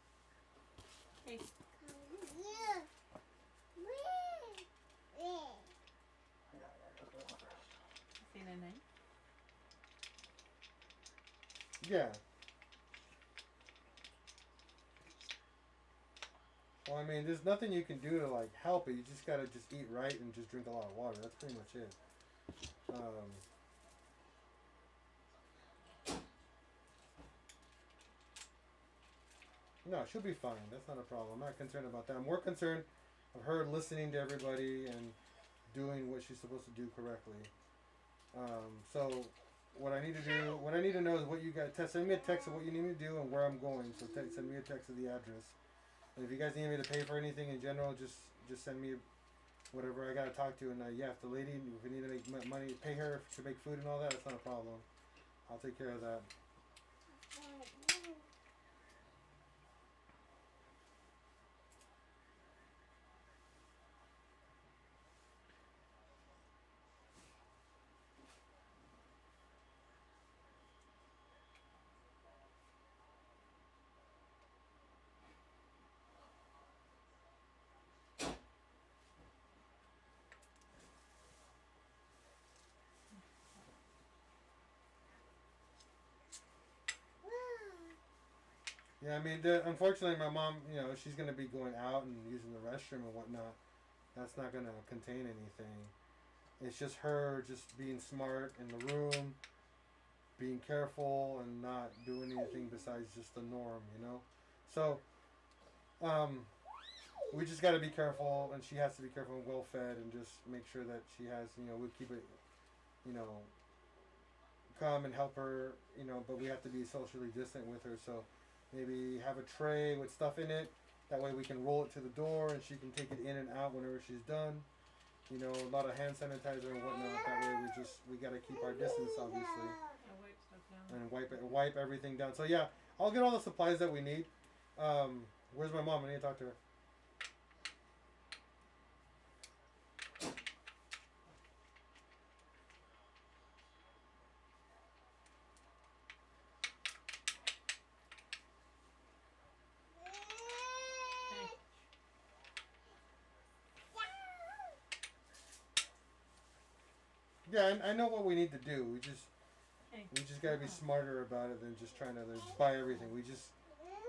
Hey. Say night-night. Yeah. Well, I mean, there's nothing you can do to like help it. You just gotta just eat right and just drink a lot of water. That's pretty much it. No, she'll be fine. That's not a problem. I'm not concerned about that. I'm more concerned of her listening to everybody and doing what she's supposed to do correctly. So what I need to know is what you guys send me a text of what you need me to do and where I'm going. So send me a text of the address. And if you guys need me to pay for anything in general, just send me whatever I gotta talk to. And yeah, if the lady, if we need to make money, pay her to make food and all that, that's not a problem. I'll take care of that. Yeah, I mean, unfortunately, my mom, she's going to be going out and using the restroom and whatnot. That's not going to contain anything. It's just her just being smart in the room, being careful, and not doing anything besides just the norm, So, we just got to be careful, and she has to be careful and well fed, and just make sure that she has, we'll keep it, come and help her, but we have to be socially distant with her, so maybe have a tray with stuff in it. That way we can roll it to the door and she can take it in and out whenever she's done. A lot of hand sanitizer and whatnot. That way we gotta keep our distance, obviously. And wipe stuff down. And wipe everything down. So yeah, I'll get all the supplies that we need. Where's my mom? I need to talk to her. Yeah, I know what we need to do. We just gotta be smarter about it than just trying to buy everything. We just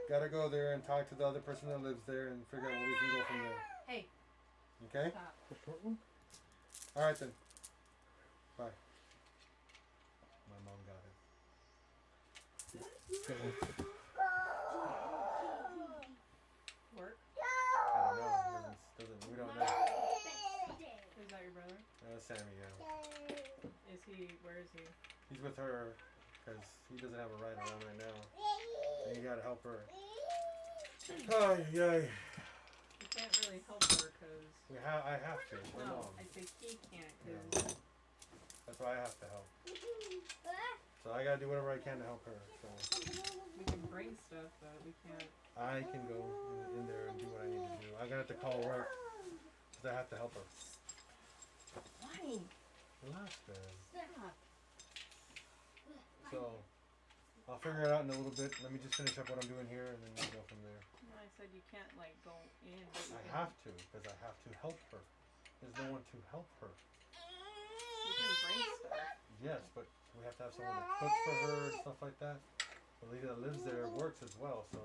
gotta go there and talk to the other person that lives there and figure out where we can go from there. Hey. Okay? Stop. The short one? Alright then. Bye. My mom got it. Work? I don't know. We don't know. Is that your brother? Sammy, yeah. Where is he? He's with her because he doesn't have a ride around right now. And you gotta help her. Ay, ay. You can't really help her because... I have to. My No, mom. I say he can't because... That's why I have to help. So I gotta do whatever I can to help her. So We can bring stuff, but we can't... I can go in there and do what I need to do. I'm gonna have to call work because I have to help her. Why? Relax, man. Stop. So I'll figure it out in a little bit. Let me just finish up what I'm doing here and then we'll go from there. No, I said you can't, go in. But you I can, have to because I have to help her. There's no one to help her. You can bring stuff. Yes, but we have to have someone that cooks for her and stuff like that. The lady that lives there works as well, so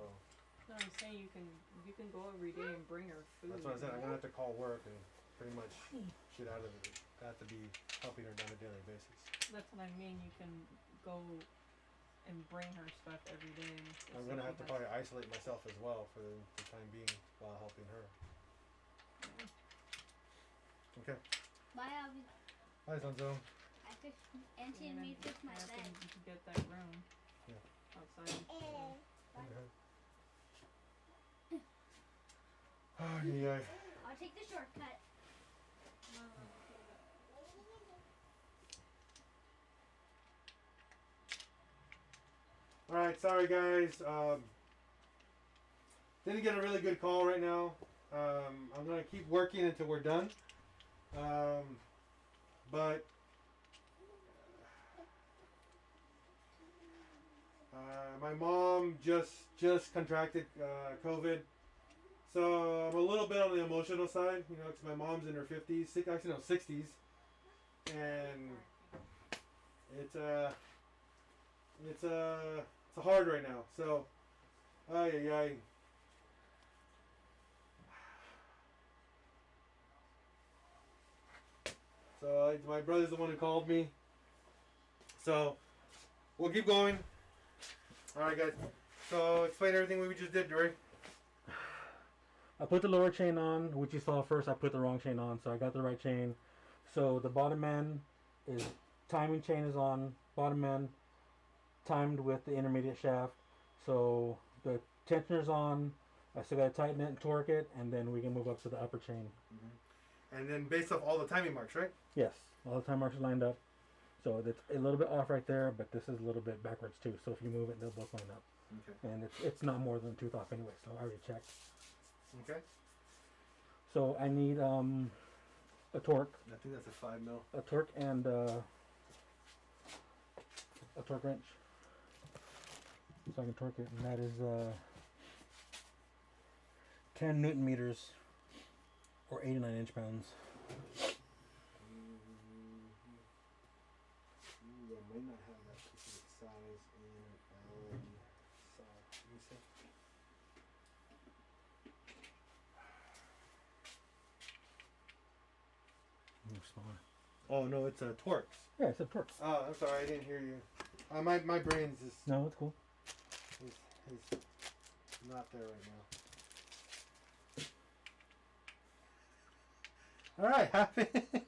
No, I'm saying you can go every day and bring her food. that's what I said. I'm gonna have to call work and pretty much get out of it. I have to be helping her on a daily basis. That's what I mean. You can go and bring her stuff every day. I'm gonna have to probably isolate myself as well for the time being while helping her. Okay. Bye, Abby. Hi, Zonzo. I fixed, Auntie and me fixed my bed. To get that room. Yeah. Outside. Oh, yeah. I'll take the shortcut. All right, sorry guys. Didn't get a really good call right now. I'm gonna keep working until we're done. But my mom just contracted COVID, so I'm a little bit on the emotional side, you know, because my mom's in her 50s, actually no 60s, and it's hard right now. So, ay. So my brother's the one who called me. So we'll keep going. All right, guys. So explain everything we just did, Dory. I put the lower chain on, which you saw first. I put the wrong chain on, so I got the right chain. So the bottom end is timing chain is on. Bottom end timed with the intermediate shaft. So the tensioner's on. I still got to tighten it and torque it, and then we can move up to the upper chain. Mm-hmm. And then based off all the timing marks, right? Yes, all the time marks are lined up. So it's a little bit off right there, but this is a little bit backwards too. So if you move it, they'll both line up. Okay. And it's not more than a tooth off anyway, so I already checked. Okay. So I need a torque. I think that's a 5 mil. A torque and a torque wrench. So I can torque it, and that is 10 Newton meters or 89 inch-pounds. I might not have that specific size in size. Let me see. Smaller. Oh no, it's a Torx. Yeah, it's a torque. Oh, I'm sorry, I didn't hear you. My brain's just No, it's cool. is not there right now. All right, half inch.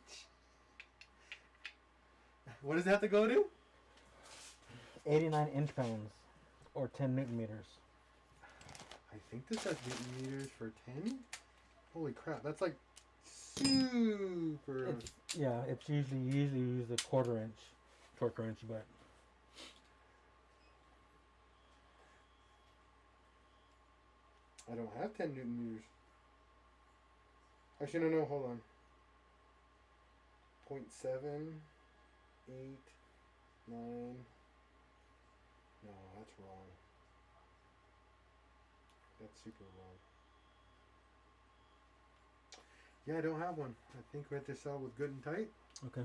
What does it have to go to? 89 inch-pounds or 10 Newton meters. I think this has Newton meters for 10. Holy crap, that's like super. It's usually use a 1/4 inch torque wrench, but I don't have 10 Newton meters. Actually, no, hold on. 0.7, 8, 9. No, that's wrong. That's super wrong. Yeah, I don't have one. I think we have to sell with good and tight. okay.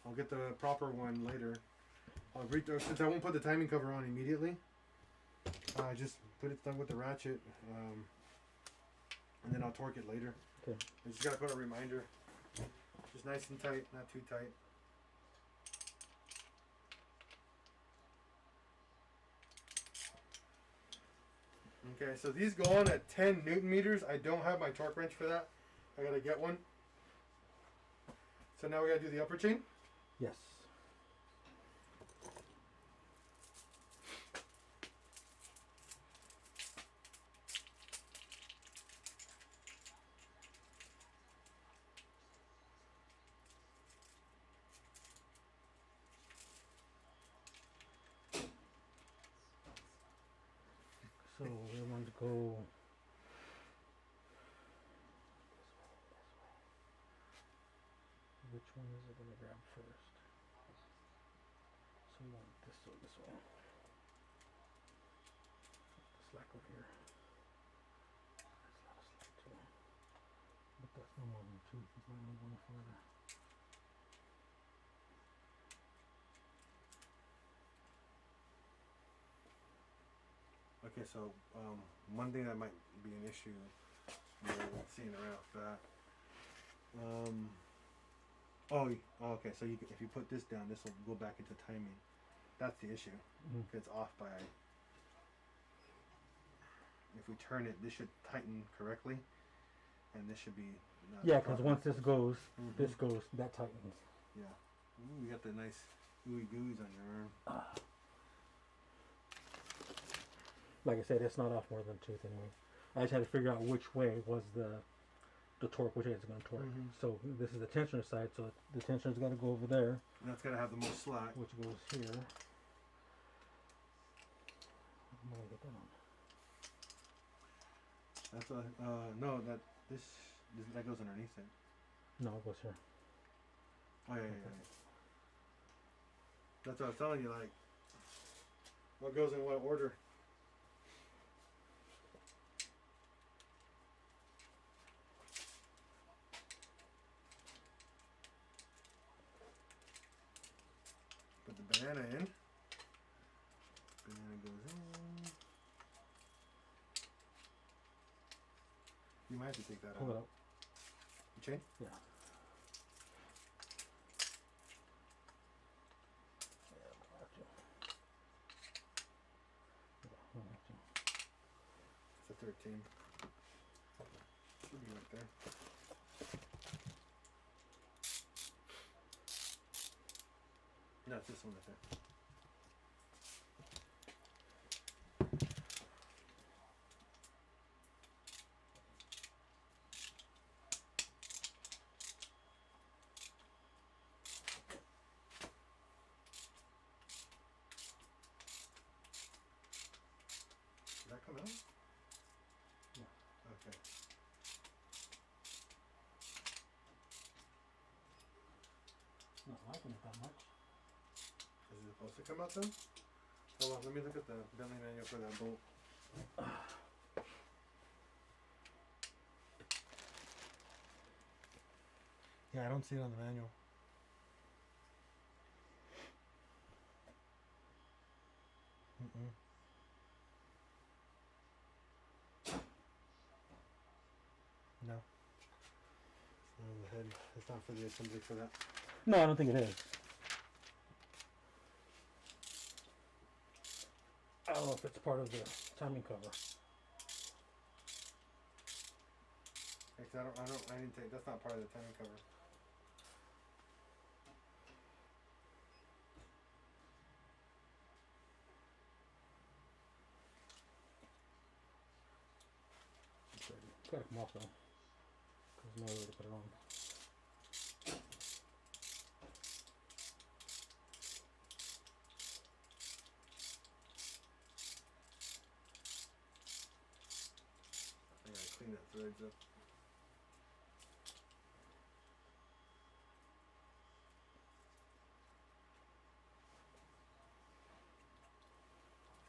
I'll get the proper one later. Since I won't put the timing cover on immediately, I just put it done with the ratchet, and then I'll torque it later. Okay. I just gotta put a reminder. Just nice and tight, not too tight. Okay, so these go on at 10 Newton meters. I don't have my torque wrench for that. I gotta get one. So now we gotta do the upper chain. Yes. So we want to go which one is it going to grab first? So we want this way. The slack over here. That's a lot of slack too. But that's no more than 2. It's not going any further. Okay, so one thing that might be an issue we're seeing right off the bat. Okay. So if you put this down, this will go back into timing. That's the issue. Mm-hmm. It's off by. If we turn it, this should tighten correctly, and this should be. Yeah, because once this goes, mm-hmm. this goes, that tightens. Yeah. Ooh, you got the nice ooey gooey's on your arm. Like I said, it's not off more than a tooth anyway. I just had to figure out which way was the torque, which way it's going to torque. Mm-hmm. So this is the tensioner side, so the tensioner's got to go over there, And that's gotta have the most slack. which goes here. I'm gonna get that on. That's no, this that goes underneath it. No, it goes here. Oh yeah. That's what I was telling you. Like, what goes in what order? Put the banana in. Banana goes in. You might have to take that Pull it out. up. The chain? Yeah. It's a 13. Should be right there. No, it's this one right there. Did that come out? Yeah. Okay. Not liking it that much. Is it supposed to come out then? Hold on, let me look at the Bentley manual for that bolt. Yeah, I don't see it on the manual. Mm-mm. No. It's not on the head. It's not for the assembly for that. No, I don't think it is. I don't know if it's part of the timing cover. Actually, I didn't take, that's not part of the timing cover. It's gotta come off though. There's no way to put it on. I gotta clean that threads up.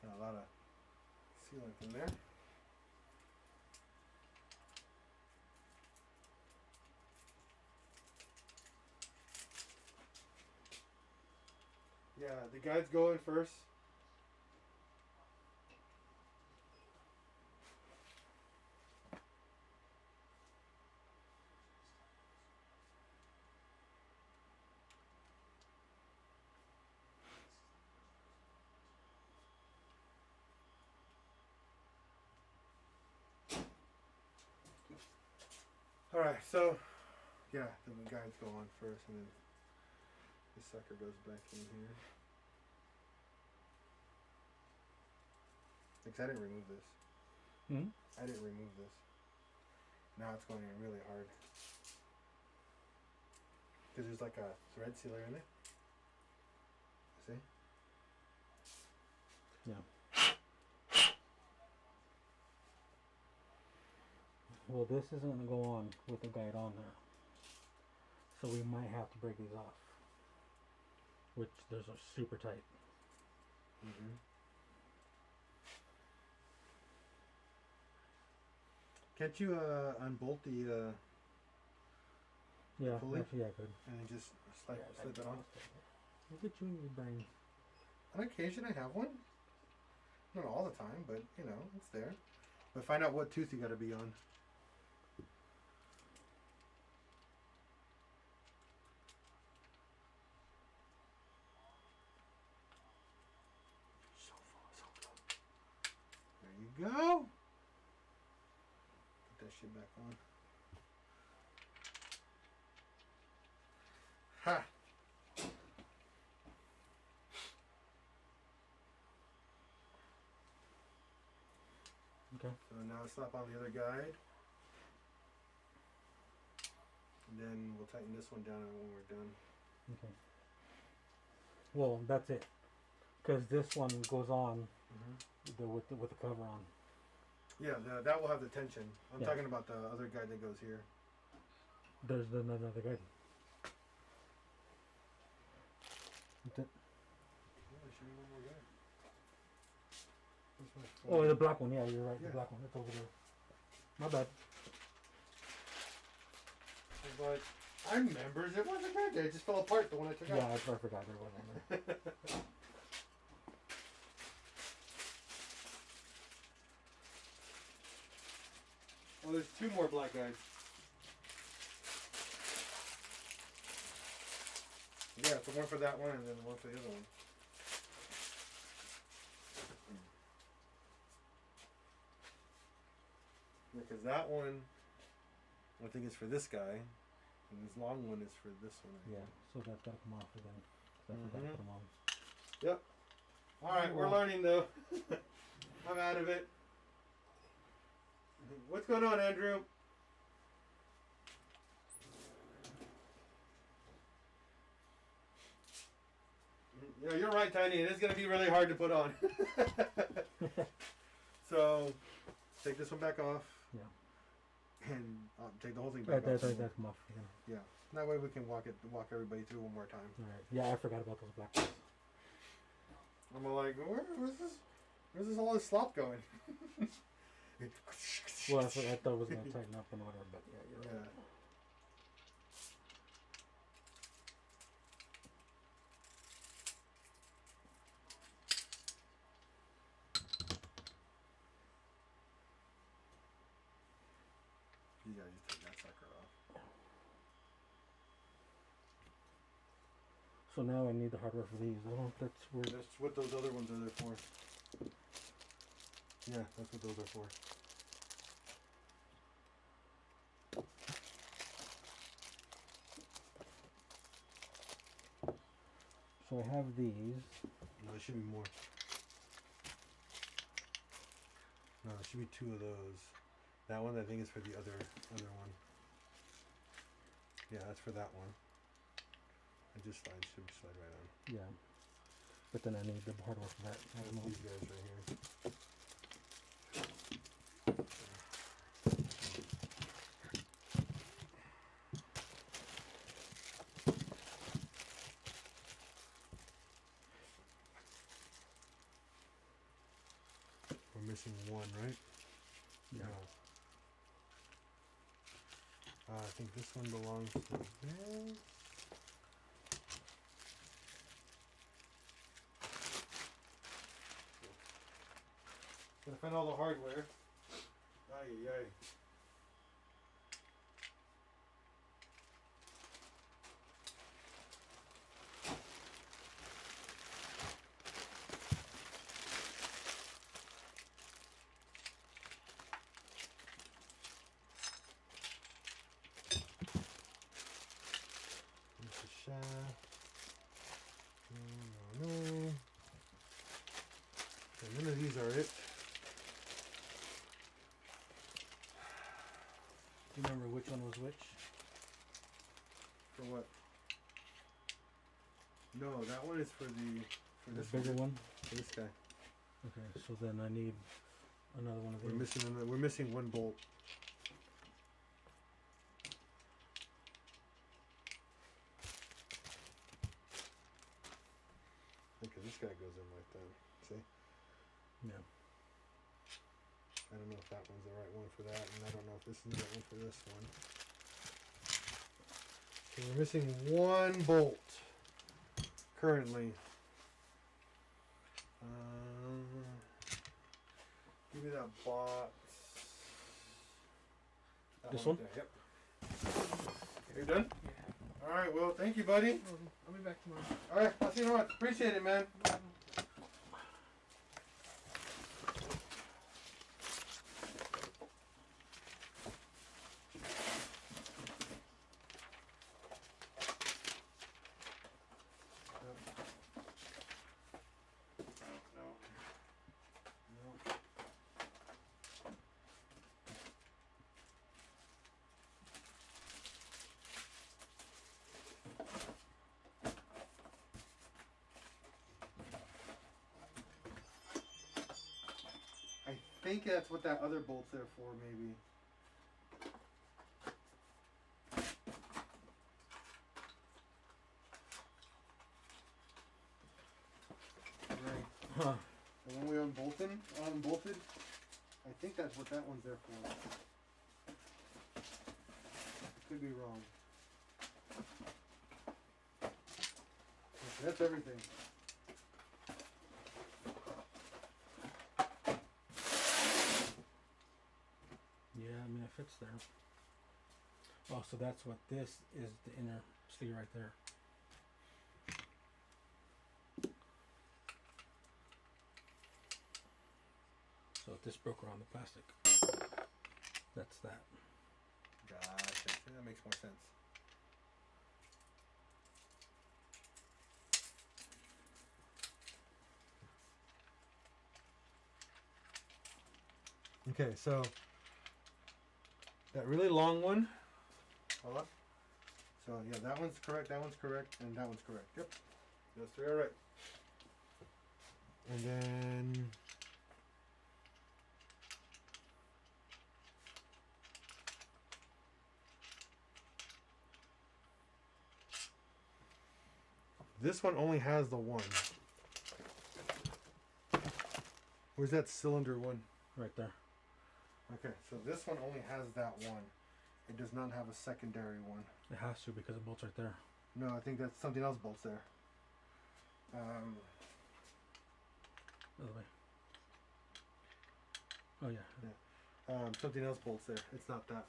Got a lot of sealant in there. Yeah, the guides go in first. Alright, so yeah, the guides go on first and then this sucker goes back in here. Because I didn't remove this. Hmm? I didn't remove this. Now it's going in really hard. Because there's like a thread sealer in it. See? Yeah. Well, this isn't going to go on with the guide on there. So we might have to break these off. Which, those are super tight. Mm-hmm. Can't you unbolt the Yeah, pulley? actually, I could. And then just slip it on? Look at you and your brains. On occasion I have one. Not all the time, but you know, it's there. But find out what tooth you gotta be on. So far, so good. There you go. Put that shit back on. Ha! Okay. So now slap on the other guide. And then we'll tighten this one down when we're done. Okay. Well, that's it. Because this one goes on with the cover on. Yeah, that will have the tension. I'm Yeah. talking about the other guide that goes here. There's another guide. Yeah, show me one more guide. Where's my Oh, phone? the black one. Yeah, you're right. Yeah. The black one. It's over there. My bad. But I remember it wasn't bad there. It just fell apart the one I took Yeah, out. I forgot there was one there. Oh, there's two more black guides. Yeah, so one for that one and then one for the other one. Because that one, I think is for this guy, and this long one is for this one. Yeah, so that's gotta come off again. 'Cause I forgot to put them on. Yep. All right, we're learning though. I'm out of it. What's going on, Andrew? Yeah, you're right, Tiny. It is going to be really hard to put on. So, take this one back off. Yeah. And take the whole thing back That's off. come off again. Yeah. That way we can walk everybody through one more time. All right. Yeah, I forgot about those black ones. I'm all like, where's all this slop going? Well, I thought it was gonna tighten up and whatever, but yeah, you're right. Yeah. You gotta just take that sucker off. So now I need the hardware for these. I don't. That's where. That's what those other ones are there for. Yeah, that's what those are for. So I have these. No, there should be more. No, there should be two of those. That one I think is for the other one. Yeah, that's for that one. I just should slide right on. Yeah. But then I need the hardware for that. I don't know. These guys right here. We're missing one, right? Yeah. No. I think this one belongs to this. Gotta find all the hardware. Ay, ay. There's the shaft. No. Okay, none of these are it. Do you remember which one was which? For what? No, that one is for The this bigger one? For this guy. Okay, so then I need another one of these. We're missing one bolt. Because this guy goes in like that. See? Yeah. I don't know if that one's the right one for that, and I don't know if this is the right one for this one. So we're missing one bolt currently. Give me that box. That This right one? there, yep. You're done? Yeah. All right. Well, thank you, buddy. I'll be back tomorrow. All right. I'll see you tomorrow. Appreciate it, man. think that's what that other bolt's there for, maybe. Right. Huh. The one we unbolted, I think that's what that one's there for. I could be wrong. Okay, that's everything. Yeah, I mean it fits there. Oh, so that's what this is, the inner sleeve right there. So this broke around the plastic. That's that. Gotcha. See, that makes more sense. Okay, so that really long one. Hold on. So yeah, that one's correct, and that one's correct. Yep. Those three are right. And then this one only has the one. Where's that cylinder one? Right there. Okay, so this one only has that one. It does not have a secondary one. It has to because it bolts right there. No, I think that's something else bolts there. Other way. Oh yeah. Something else bolts there. It's not that.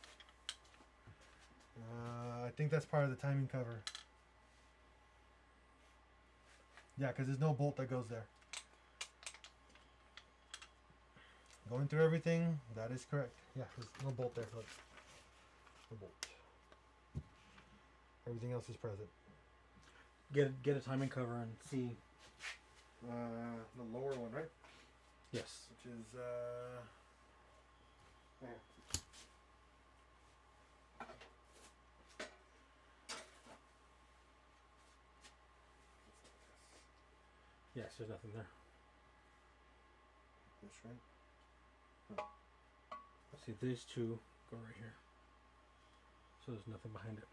I think that's part of the timing cover. Yeah, because there's no bolt that goes there. Going through everything, that is correct. Yeah, there's no bolt there. Look. No bolt. Everything else is present. Get a timing cover and see. The lower one, right? Yes. Which is there. Yes, there's nothing there. This right? See, these two go right here. So there's nothing behind it.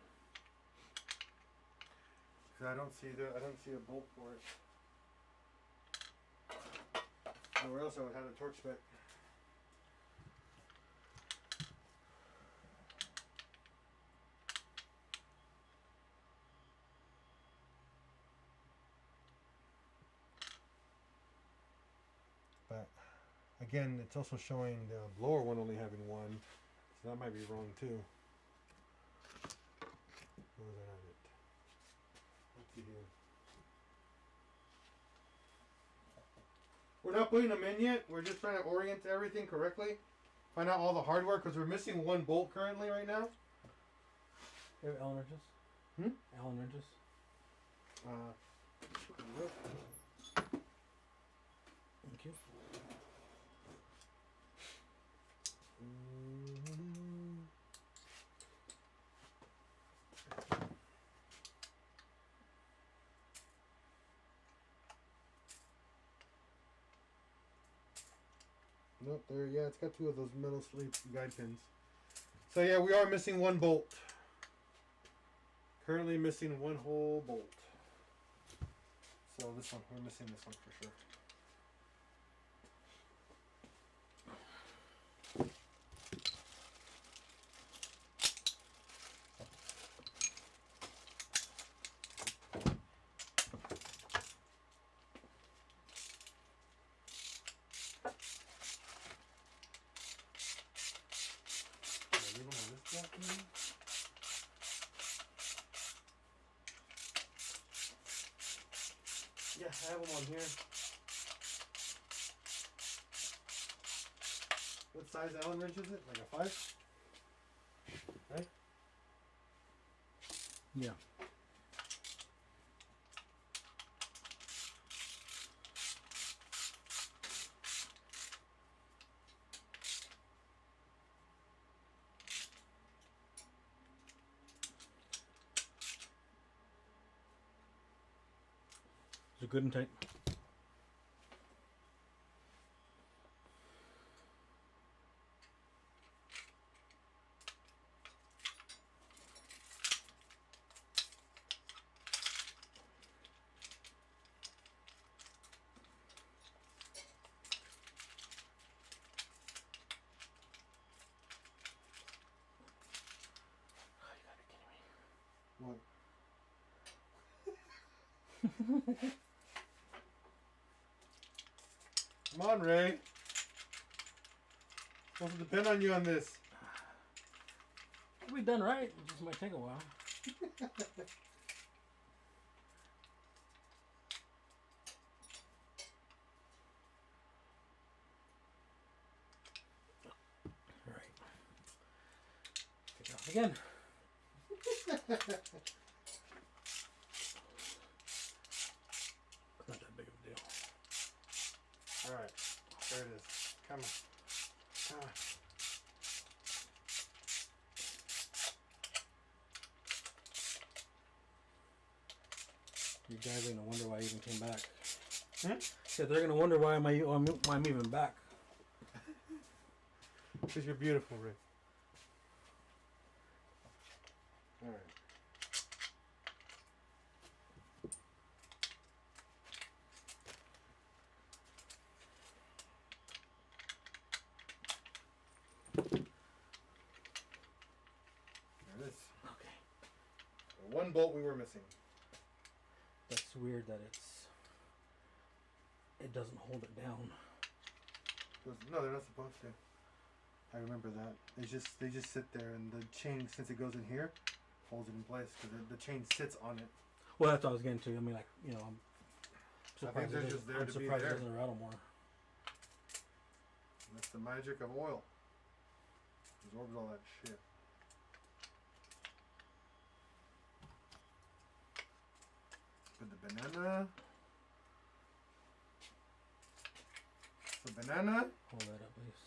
Cause I don't see a bolt for it. Nowhere else I would have a torch spec. But again, it's also showing the lower one only having one, so that might be wrong too. Where was I at it? Let's see here. We're not putting them in yet. We're just trying to orient everything correctly. Find out all the hardware because we're missing one bolt currently right now. You have Allen wrenches? Allen wrenches? Thank you. Nope, there, yeah, it's got two of those metal sleeve guide pins. So yeah, we are missing one bolt. Currently missing one whole bolt. So this one, we're missing this one for sure. Yeah, I have them on here. What size Allen wrench is it? Like a 5? Right? Yeah. Is it good and tight? Come on, Ray. Supposed to depend on you on this. We'll be done right. It just might take a while. Alright. Take it off again. It's not that big of a deal. Alright. There it is. Come on. Come on. You guys are gonna wonder why I even came back. Hmm? Yeah, they're gonna wonder why I'm even back. Because you're beautiful, Ray. Alright. There it is. Okay. The one bolt we were missing. That's weird that it doesn't hold it down. No, they're not supposed to. I remember that. They just sit there, and the chain, since it goes in here, holds it in place because the chain sits on it. Well, that's what I was getting to. I mean, like, you know, I'm I think surprised, they're just there I'm to be surprised it there. doesn't rattle more. That's the magic of oil. Absorbs all that shit. Put the banana. The banana Hold that up, please.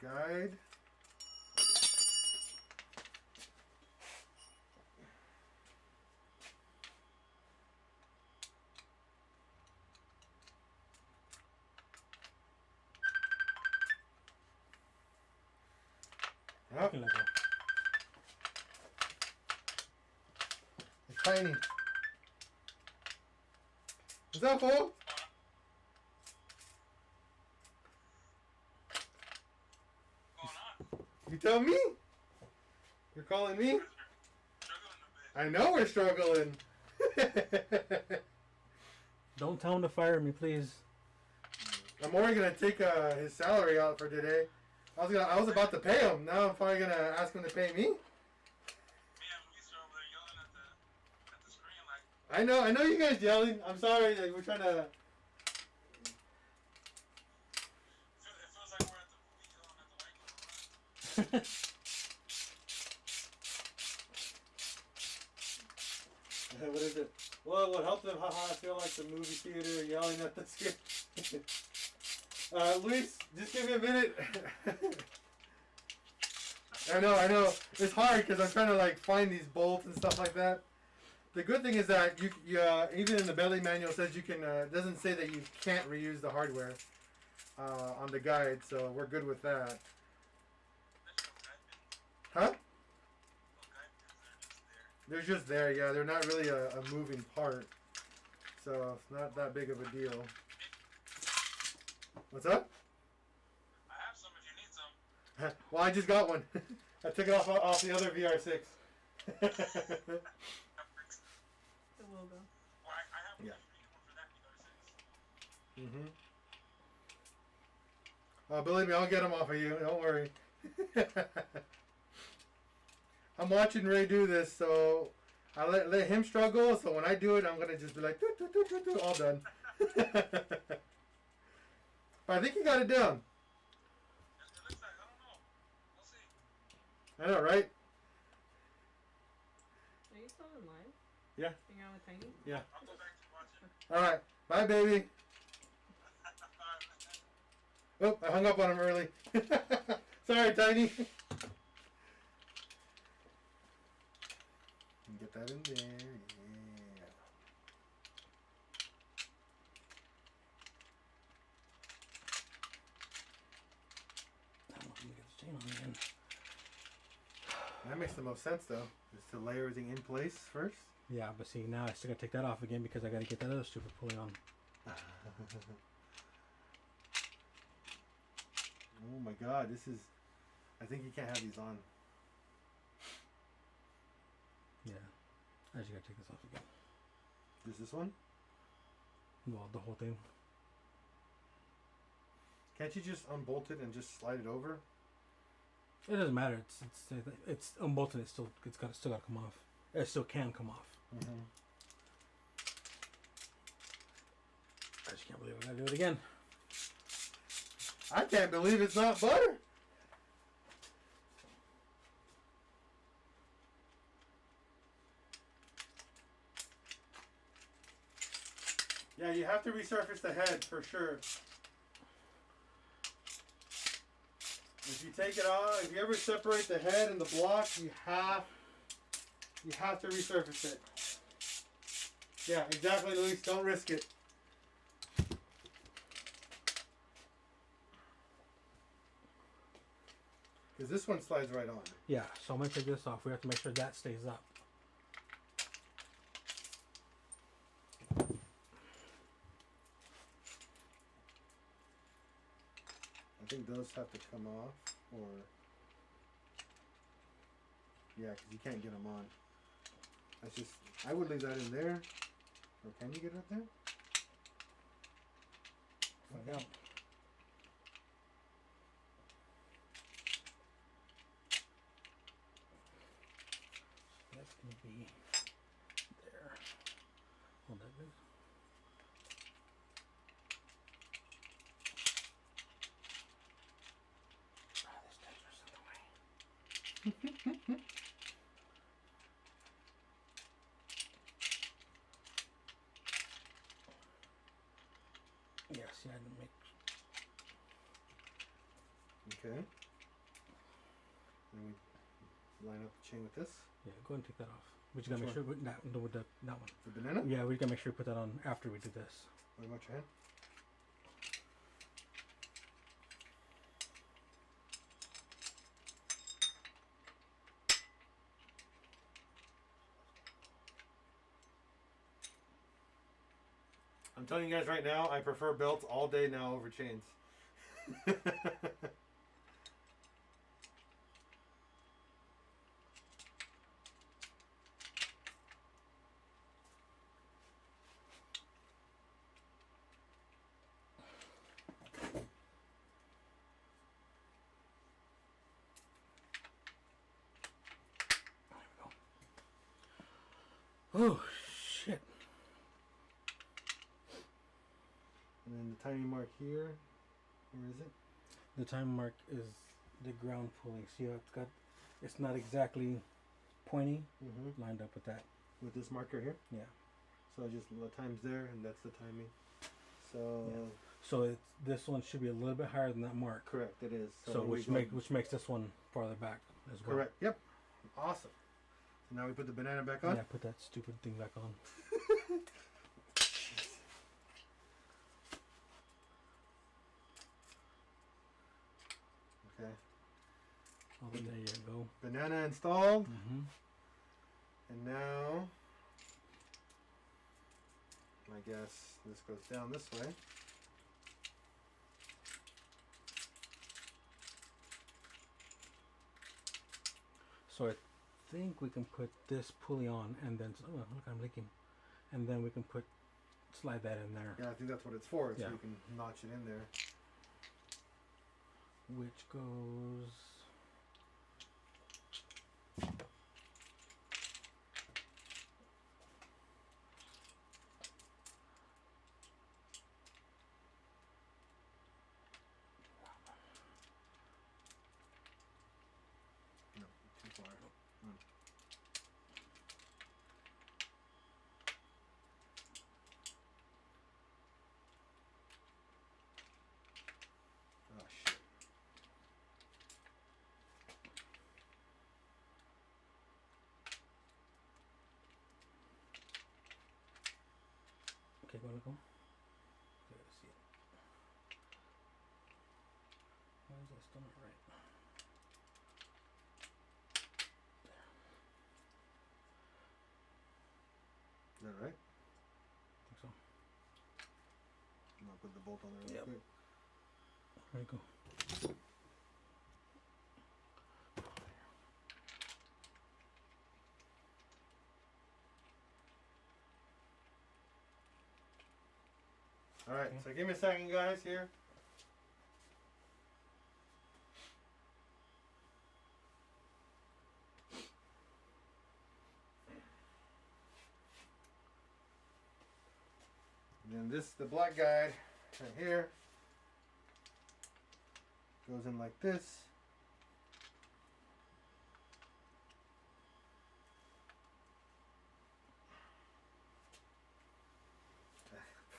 guide. Yep, Can let go. it's tiny. What's up, fool? You tell me? You're calling me? I know we're struggling. Don't tell him to fire me, please. I'm already gonna take his salary out for today. I was about to pay him. Now I'm probably gonna ask him to pay me. I know you guys yelling. I'm sorry. We're trying to. What is it? Well, what helped them? Haha, I feel like the movie theater yelling at the screen. Luis, just give me a minute. I know. It's hard because I'm trying to like find these bolts and stuff like that. The good thing is that you even in the belly manual says you can. It doesn't say that you can't reuse the hardware on the guide, so we're good with that. Huh? They're just there, yeah. They're not really a moving part, so it's not that big of a deal. What's up? I have some if you need some. Well, I just got one. I took it off the other VR6. The logo. Well, I have Yeah. one for that VR6. Believe me, I'll get them off of you. Don't worry. I'm watching Ray do this, so I let him struggle. So when I do it, I'm gonna just be like, doo, doo, doo, doo, doo, all done. But I think he got it down. It looks like, I don't know. We'll see. I know, right? Are you still in live? Yeah. Hang out with Tiny? Yeah. I'll go back to watching. All right. Bye, baby. Oh, I hung up on him early. Sorry, Tiny. Get that in there. Yeah. I don't know if I'm gonna get the chain on again. That makes the most sense, though, is to lay everything in place first. Yeah, but see, now I still gotta take that off again because I gotta get that other stupid pulley on. Oh my God, this is. I think you can't have these on. Yeah. I just gotta take this off again. Just this one? Well, the whole thing. Can't you just unbolt it and just slide it over? It doesn't matter. It's unbolted. Still got to come off. It still can come off. Mm-hmm. I just can't believe I gotta do it again. I can't believe it's not butter. Yeah, you have to resurface the head for sure. If you take it off, if you ever separate the head and the block, you have to resurface it. Yeah, exactly, Luis. Don't risk it. Because this one slides right on. Yeah, so I'm gonna take this off. We have to make sure that stays up. I think those have to come off, or yeah, because you can't get them on. That's just, I would leave that in there, or can you get it up there? Find out. That's gonna be there. Hold that good. This tensor's in the way. Yes, yeah, I didn't make. Okay. Then we line up the chain with this. Yeah, go ahead and take that off. But you gotta Which make sure with that one. The banana? Yeah, we gotta make sure we put that on after we do this. What about your hand? I'm telling you guys right now, I prefer belts all day now over chains. Oh shit! And then the tiny mark here, where is it? The time mark is the ground pulley. See how it's not exactly pointy. Mm-hmm. Lined up with that. With this marker here? Yeah. So I just the times there, and that's the timing. So Yeah. So this one should be a little bit higher than that mark. correct, it is. So we which go- makes this one farther back as well. correct. Yep. Awesome. So now we put the banana back on. Yeah, put that stupid thing back on. Okay. Oh, there you go. Banana installed, Mm-hmm. and now I guess this goes down this way. So I think we can put this pulley on, and then oh, look, I'm leaking, and then we can slide that in there, Yeah, I think that's what it's for. Yeah. So you can notch it in there. which goes. No, too far. Oh shit. Okay, wanna go? Okay, let's see it. Why is that still not right? Is that right? I think so. I'm gonna put the bolt on there real Yep. quick. There you go. All right, Okay. so give me a second, guys. Here. And then this, the black guide, right here, goes in like this.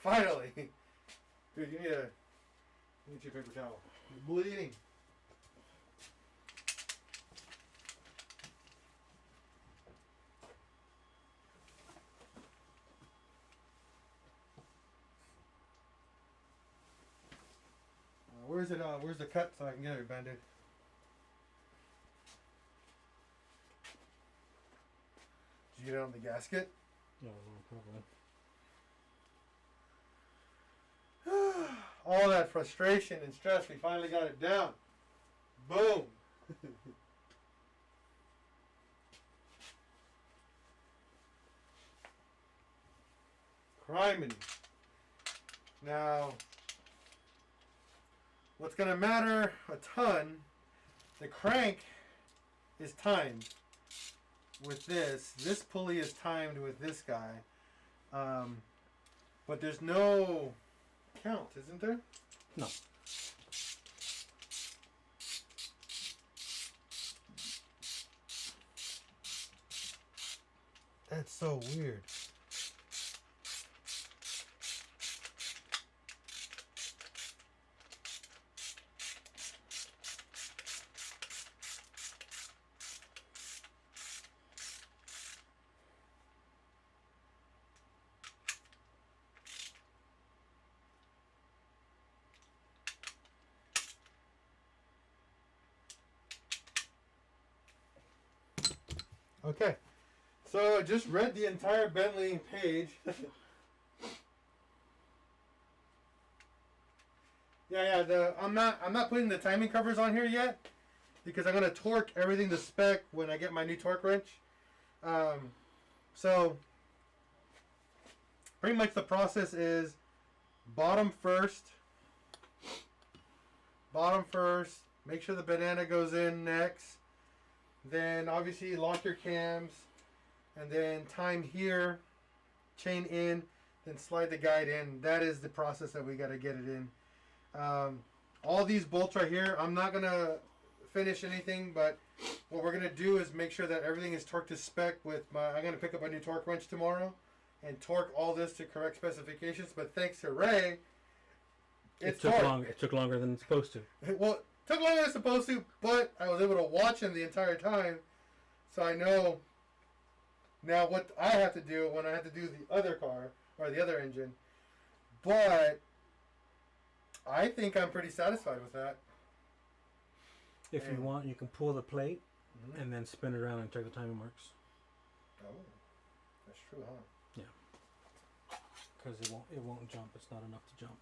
Finally, dude, you need your paper towel. You're bleeding. Where's it? Where's the cut so I can get it banded? Did you get it on the gasket? Yeah, no problem. All that frustration and stress, we finally got it down. Boom. Criminy. Now, what's going to matter a ton, the crank is timed with this. This pulley is timed with this guy. But there's no count, isn't there? No. That's so weird. Okay, so I just read the entire Bentley page. I'm not putting the timing covers on here yet because I'm gonna torque everything to spec when I get my new torque wrench. So pretty much the process is bottom first. Make sure the banana goes in next. Then obviously lock your cams, and then time here, chain in, then slide the guide in. That is the process that we got to get it in. All these bolts right here, I'm not going to finish anything, but what we're going to do is make sure that everything is torqued to spec with I'm going to pick up a new torque wrench tomorrow and torque all this to correct specifications. But thanks to Ray, It took longer than it's supposed to. Well, took longer than it's supposed to, but I was able to watch him the entire time, so I know now what I have to do when I have to do the other car or the other engine. But I think I'm pretty satisfied with that. If you want, you can pull the plate and then spin it around and check the timing marks. Oh, that's true, huh? Because it won't jump. It's not enough to jump.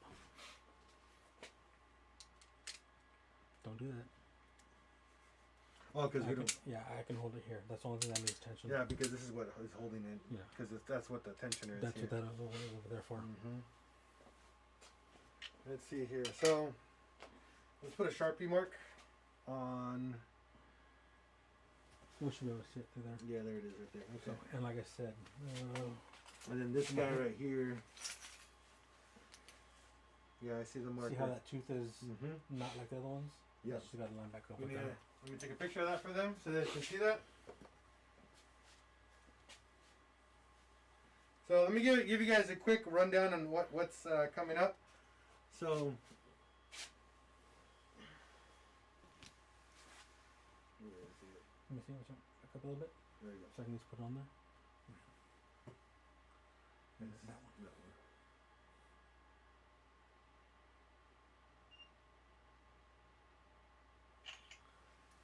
Don't do that. Oh, because we don't. Yeah, I can hold it here. That's the only thing that needs tension. Yeah, because this is what is holding it. Yeah. Because that's what the tensioner is. That's here. what that is over there for. Let's see here. So let's put a Sharpie mark on. We should be able to see it through there. Yeah, there it is right there. Okay. So, and like I said, And then this guy right here. Yeah, I see the mark. see how that tooth is Mm-hmm. not like the other ones? Yeah. Just got to line back up. Let with that. me take a picture of that for them so they can see that. So let me give you guys a quick rundown on what's coming up. So Let me see. Back up a little bit. there you go. So I can just put it on there. And that one.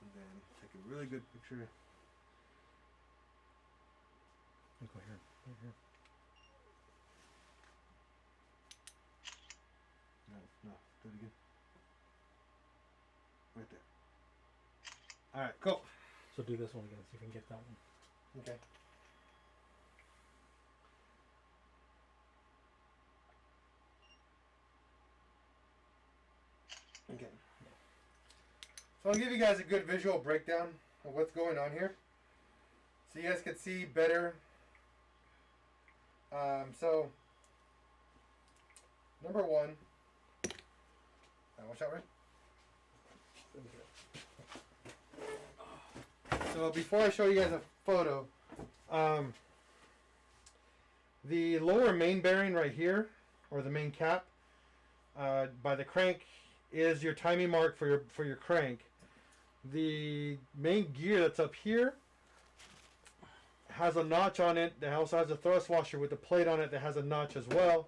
And then take a really good picture. Look right here. Right here. No, do it again. Right there. All right, cool. So do this one again. See if you can get that one. Okay. Okay. So I'll give you guys a good visual breakdown of what's going on here, so you guys can see better. So number one, watch out, right? So before I show you guys a photo, the lower main bearing right here, or the main cap, by the crank, is your timing mark for your crank. The main gear that's up here has a notch on it that also has a thrust washer with a plate on it that has a notch as well.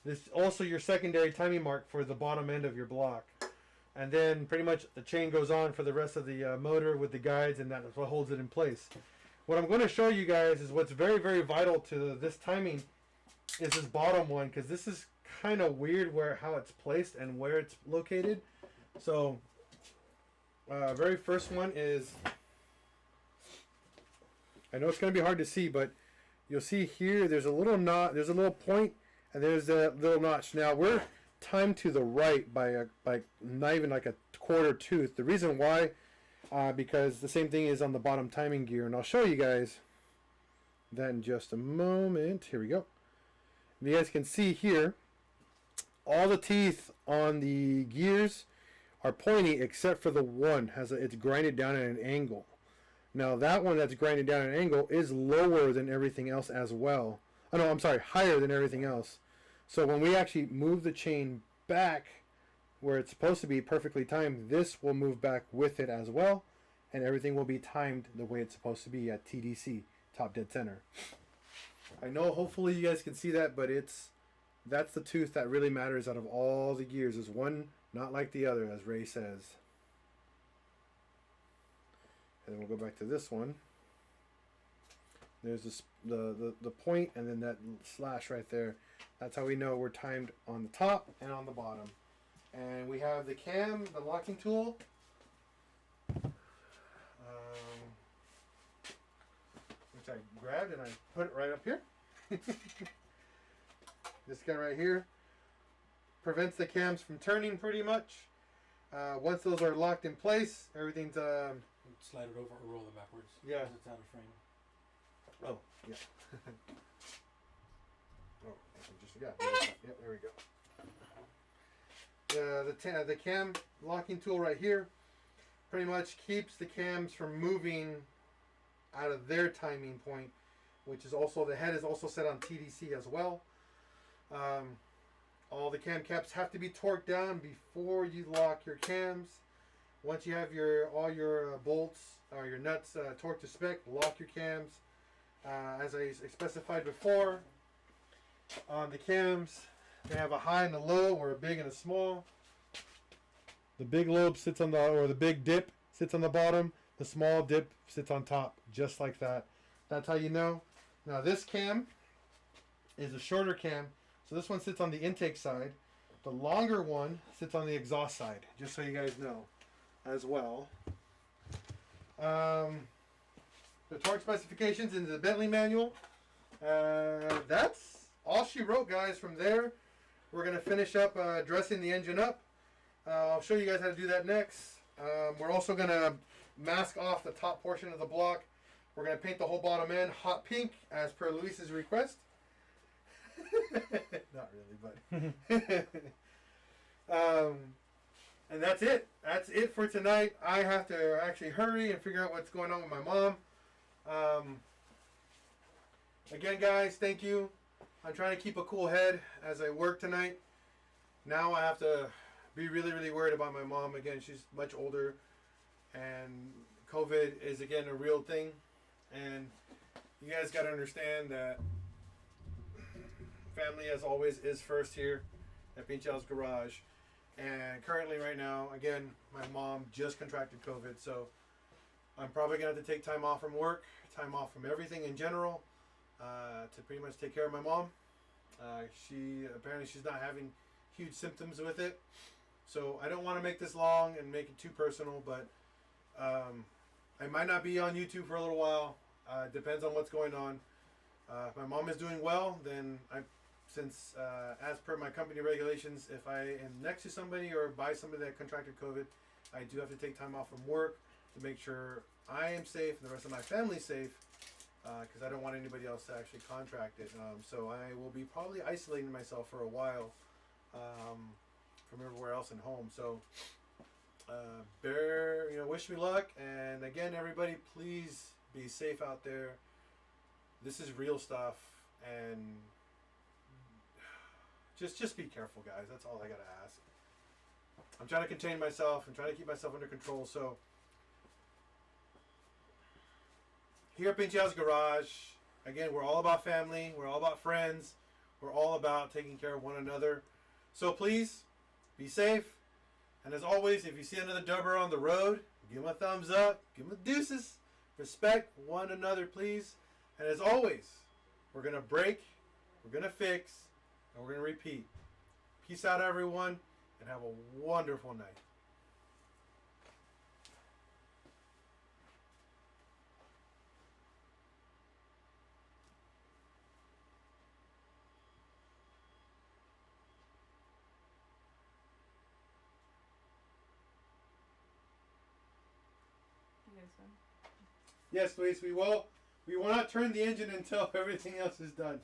This is also your secondary timing mark for the bottom end of your block. And then pretty much the chain goes on for the rest of the motor with the guides, and that's what holds it in place. What I'm going to show you guys is what's very, very vital to this timing is this bottom one, because this is kind of weird how it's placed and where it's located. So very first one is, I know it's going to be hard to see, but you'll see here there's a little knot, there's a little point, and there's a little notch. Now we're timed to the right by not even like a quarter tooth. The reason why, because the same thing is on the bottom timing gear, and I'll show you guys that in just a moment. Here we go. You guys can see here, all the teeth on the gears are pointy except for the one it's grinded down at an angle. Now that one that's grinded down at an angle is lower than everything else as well. Oh no, I'm sorry, higher than everything else. So when we actually move the chain back where it's supposed to be perfectly timed, this will move back with it as well, and everything will be timed the way it's supposed to be at TDC, top dead center. I know hopefully you guys can see that, but that's the tooth that really matters out of all the gears. Is one not like the other, as Ray says. And then we'll go back to this one. There's the point, and then that slash right there. That's how we know we're timed on the top and on the bottom. And we have the cam, the locking tool. Which I grabbed and I put it right up here. This guy right here prevents the cams from turning pretty much. Once those are locked in place, everything's Slide it over or roll it backwards. Yeah. 'cause it's out of frame. oh yeah. Oh, just yeah. Yep, there we go. The cam locking tool right here pretty much keeps the cams from moving out of their timing point, which is also, the head is also set on TDC as well. All the cam caps have to be torqued down before you lock your cams. Once you have all your bolts or your nuts torqued to spec, lock your cams. As I specified before, on the cams, they have a high and a low, or a big and a small. The big lobe sits on the big dip sits on the bottom. The small dip sits on top, just like that. That's how you know. Now this cam is a shorter cam, so this one sits on the intake side. The longer one sits on the exhaust side, just so you guys know as well. The torque specifications in the Bentley manual. That's all she wrote, guys. From there, we're going to finish up dressing the engine up. I'll show you guys how to do that next. We're also going to mask off the top portion of the block. We're going to paint the whole bottom end hot pink as per Luis's request. Not really, but and that's it. That's it for tonight. I have to actually hurry and figure out what's going on with my mom. Again, guys, thank you. I'm trying to keep a cool head as I work tonight. Now I have to be really, really worried about my mom. Again, she's much older, and COVID is again a real thing. And you guys got to understand that family, as always, is first here at PincheAls Garage. And currently, right now, again, my mom just contracted COVID, so I'm probably gonna have to take time off from work, time off from everything in general, to pretty much take care of my mom. She's not having huge symptoms with it, so I don't want to make this long and make it too personal. But I might not be on YouTube for a little while. Depends on what's going on. If my mom is doing well, then I'm since as per my company regulations, if I am next to somebody or by somebody that contracted COVID, I do have to take time off from work to make sure I am safe and the rest of my family safe, because I don't want anybody else to actually contract it. So I will be probably isolating myself for a while from everywhere else and home. So wish me luck. And again, everybody, please be safe out there. This is real stuff, and just be careful, guys. That's all I gotta ask. I'm trying to contain myself. I'm trying to keep myself under control. So here at PincheAls Garage, again, we're all about family. We're all about friends. We're all about taking care of one another. So please be safe. And as always, if you see another dubber on the road, give him a thumbs up. Give him a deuces. Respect one another, please. And as always, we're going to break, we're going to fix, and we're going to repeat. Peace out, everyone, and have a wonderful night. You guys done? Yes, Luis, we will. We will not turn the engine until everything else is done.